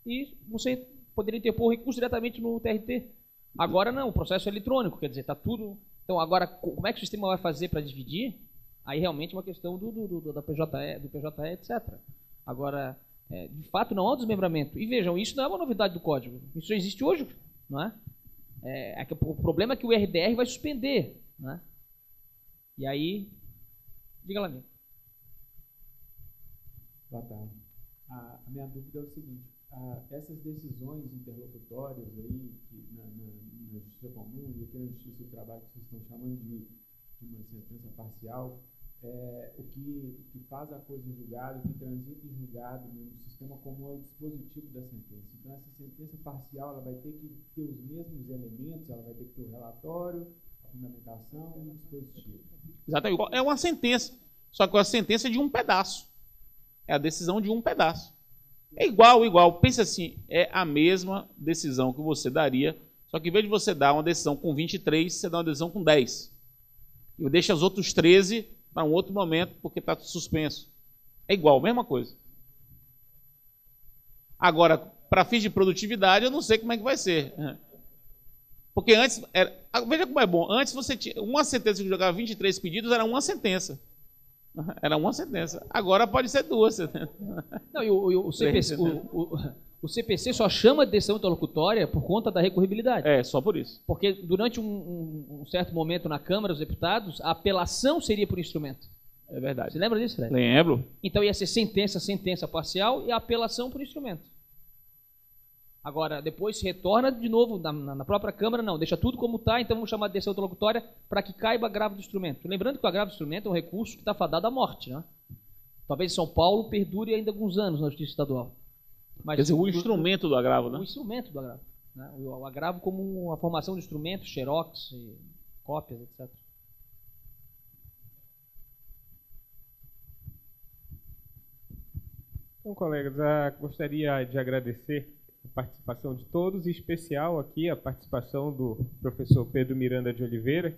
e você poderia interpor o recurso diretamente no TRT. Agora não, o processo é eletrônico, quer dizer, está tudo... Então, agora, como é que o sistema vai fazer para dividir? Aí realmente é uma questão da PJE, do PJE, etc. Agora, de fato, não há um desmembramento. E vejam, isso não é uma novidade do código. Isso já existe hoje, não é? O problema é que o RDR vai suspender, né? E aí, diga lá, amigo. Boa tarde. A minha dúvida é o seguinte: essas decisões interlocutórias aí, que na Justiça Comum e aqui na Justiça do Trabalho, que vocês estão chamando de uma sentença parcial, o que faz a coisa em julgado, o que transita em julgado no sistema comum é o dispositivo da sentença. Então, essa sentença parcial ela vai ter que ter os mesmos elementos, ela vai ter que ter o relatório, a fundamentação e o dispositivo. Exatamente. É uma sentença, só que é a sentença de um pedaço. É a decisão de um pedaço. É igual. Pensa assim, é a mesma decisão que você daria, só que em vez de você dar uma decisão com 23, você dá uma decisão com 10. E deixa os outros 13 para um outro momento, porque está suspenso. É igual, mesma coisa. Agora, para fins de produtividade, eu não sei como é que vai ser. Porque antes, veja como é bom, antes você tinha uma sentença que jogava 23 pedidos, era uma sentença. Era uma sentença. Agora pode ser 2 sentenças. Não, e o CPC só chama de decisão interlocutória por conta da recorribilidade. Só por isso. Porque durante um certo momento na Câmara dos Deputados, a apelação seria por instrumento. É verdade. Você lembra disso, Fred? Lembro. Então ia ser sentença parcial e a apelação por instrumento. Agora, depois se retorna de novo na própria Câmara, não, deixa tudo como está, então vamos chamar de decisão interlocutória para que caiba agravo do instrumento. Lembrando que o agravo do instrumento é um recurso que está fadado à morte. Né? Talvez em São Paulo perdure ainda alguns anos na Justiça Estadual. Mas, quer dizer, o instrumento do agravo, né? O instrumento do agravo. Né? O agravo como a formação de instrumentos, xerox, cópias, etc. Então, colegas, gostaria de agradecer a participação de todos, em especial aqui a participação do professor Pedro Miranda de Oliveira.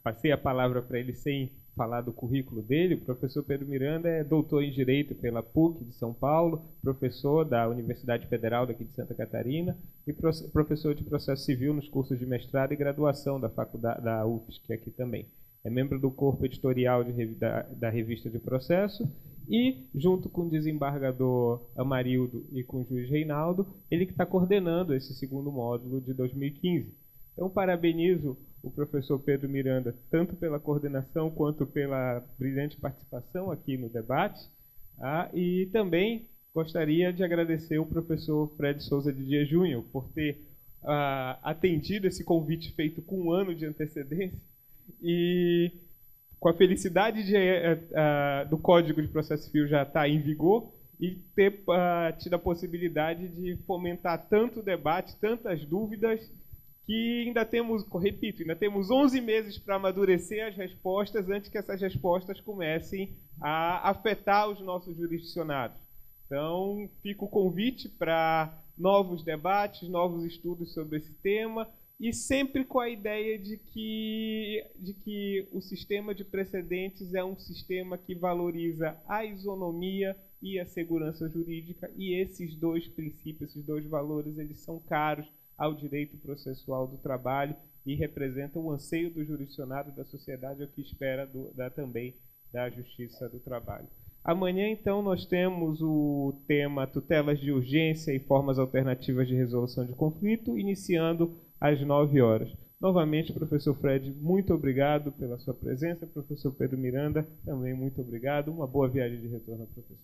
Passei a palavra para ele sem falar do currículo dele. O professor Pedro Miranda é doutor em Direito pela PUC de São Paulo, professor da Universidade Federal daqui de Santa Catarina e professor de Processo Civil nos cursos de mestrado e graduação da Faculdade da UFSC aqui também. É membro do corpo editorial da Revista de Processo e, junto com o desembargador Amarildo e com o juiz Reinaldo, ele que está coordenando esse segundo módulo de 2015. Então, parabenizo o professor Pedro Miranda, tanto pela coordenação quanto pela brilhante participação aqui no debate. E também gostaria de agradecer o professor Fred Souza de Dias Júnior por ter atendido esse convite feito com 1 ano de antecedência e com a felicidade do Código de Processo Civil já estar em vigor e ter tido a possibilidade de fomentar tanto debate, tantas dúvidas, que ainda temos 11 meses para amadurecer as respostas antes que essas respostas comecem a afetar os nossos jurisdicionados. Então, fica o convite para novos debates, novos estudos sobre esse tema, e sempre com a ideia de que o sistema de precedentes é um sistema que valoriza a isonomia e a segurança jurídica, e esses dois princípios, esses dois valores, eles são caros ao direito processual do trabalho e representam o anseio do jurisdicionado, da sociedade, o que espera também da Justiça do Trabalho. Amanhã, então, nós temos o tema tutelas de urgência e formas alternativas de resolução de conflito, iniciando às 9 horas. Novamente, professor Fred, muito obrigado pela sua presença. Professor Pedro Miranda, também muito obrigado. Uma boa viagem de retorno, professor.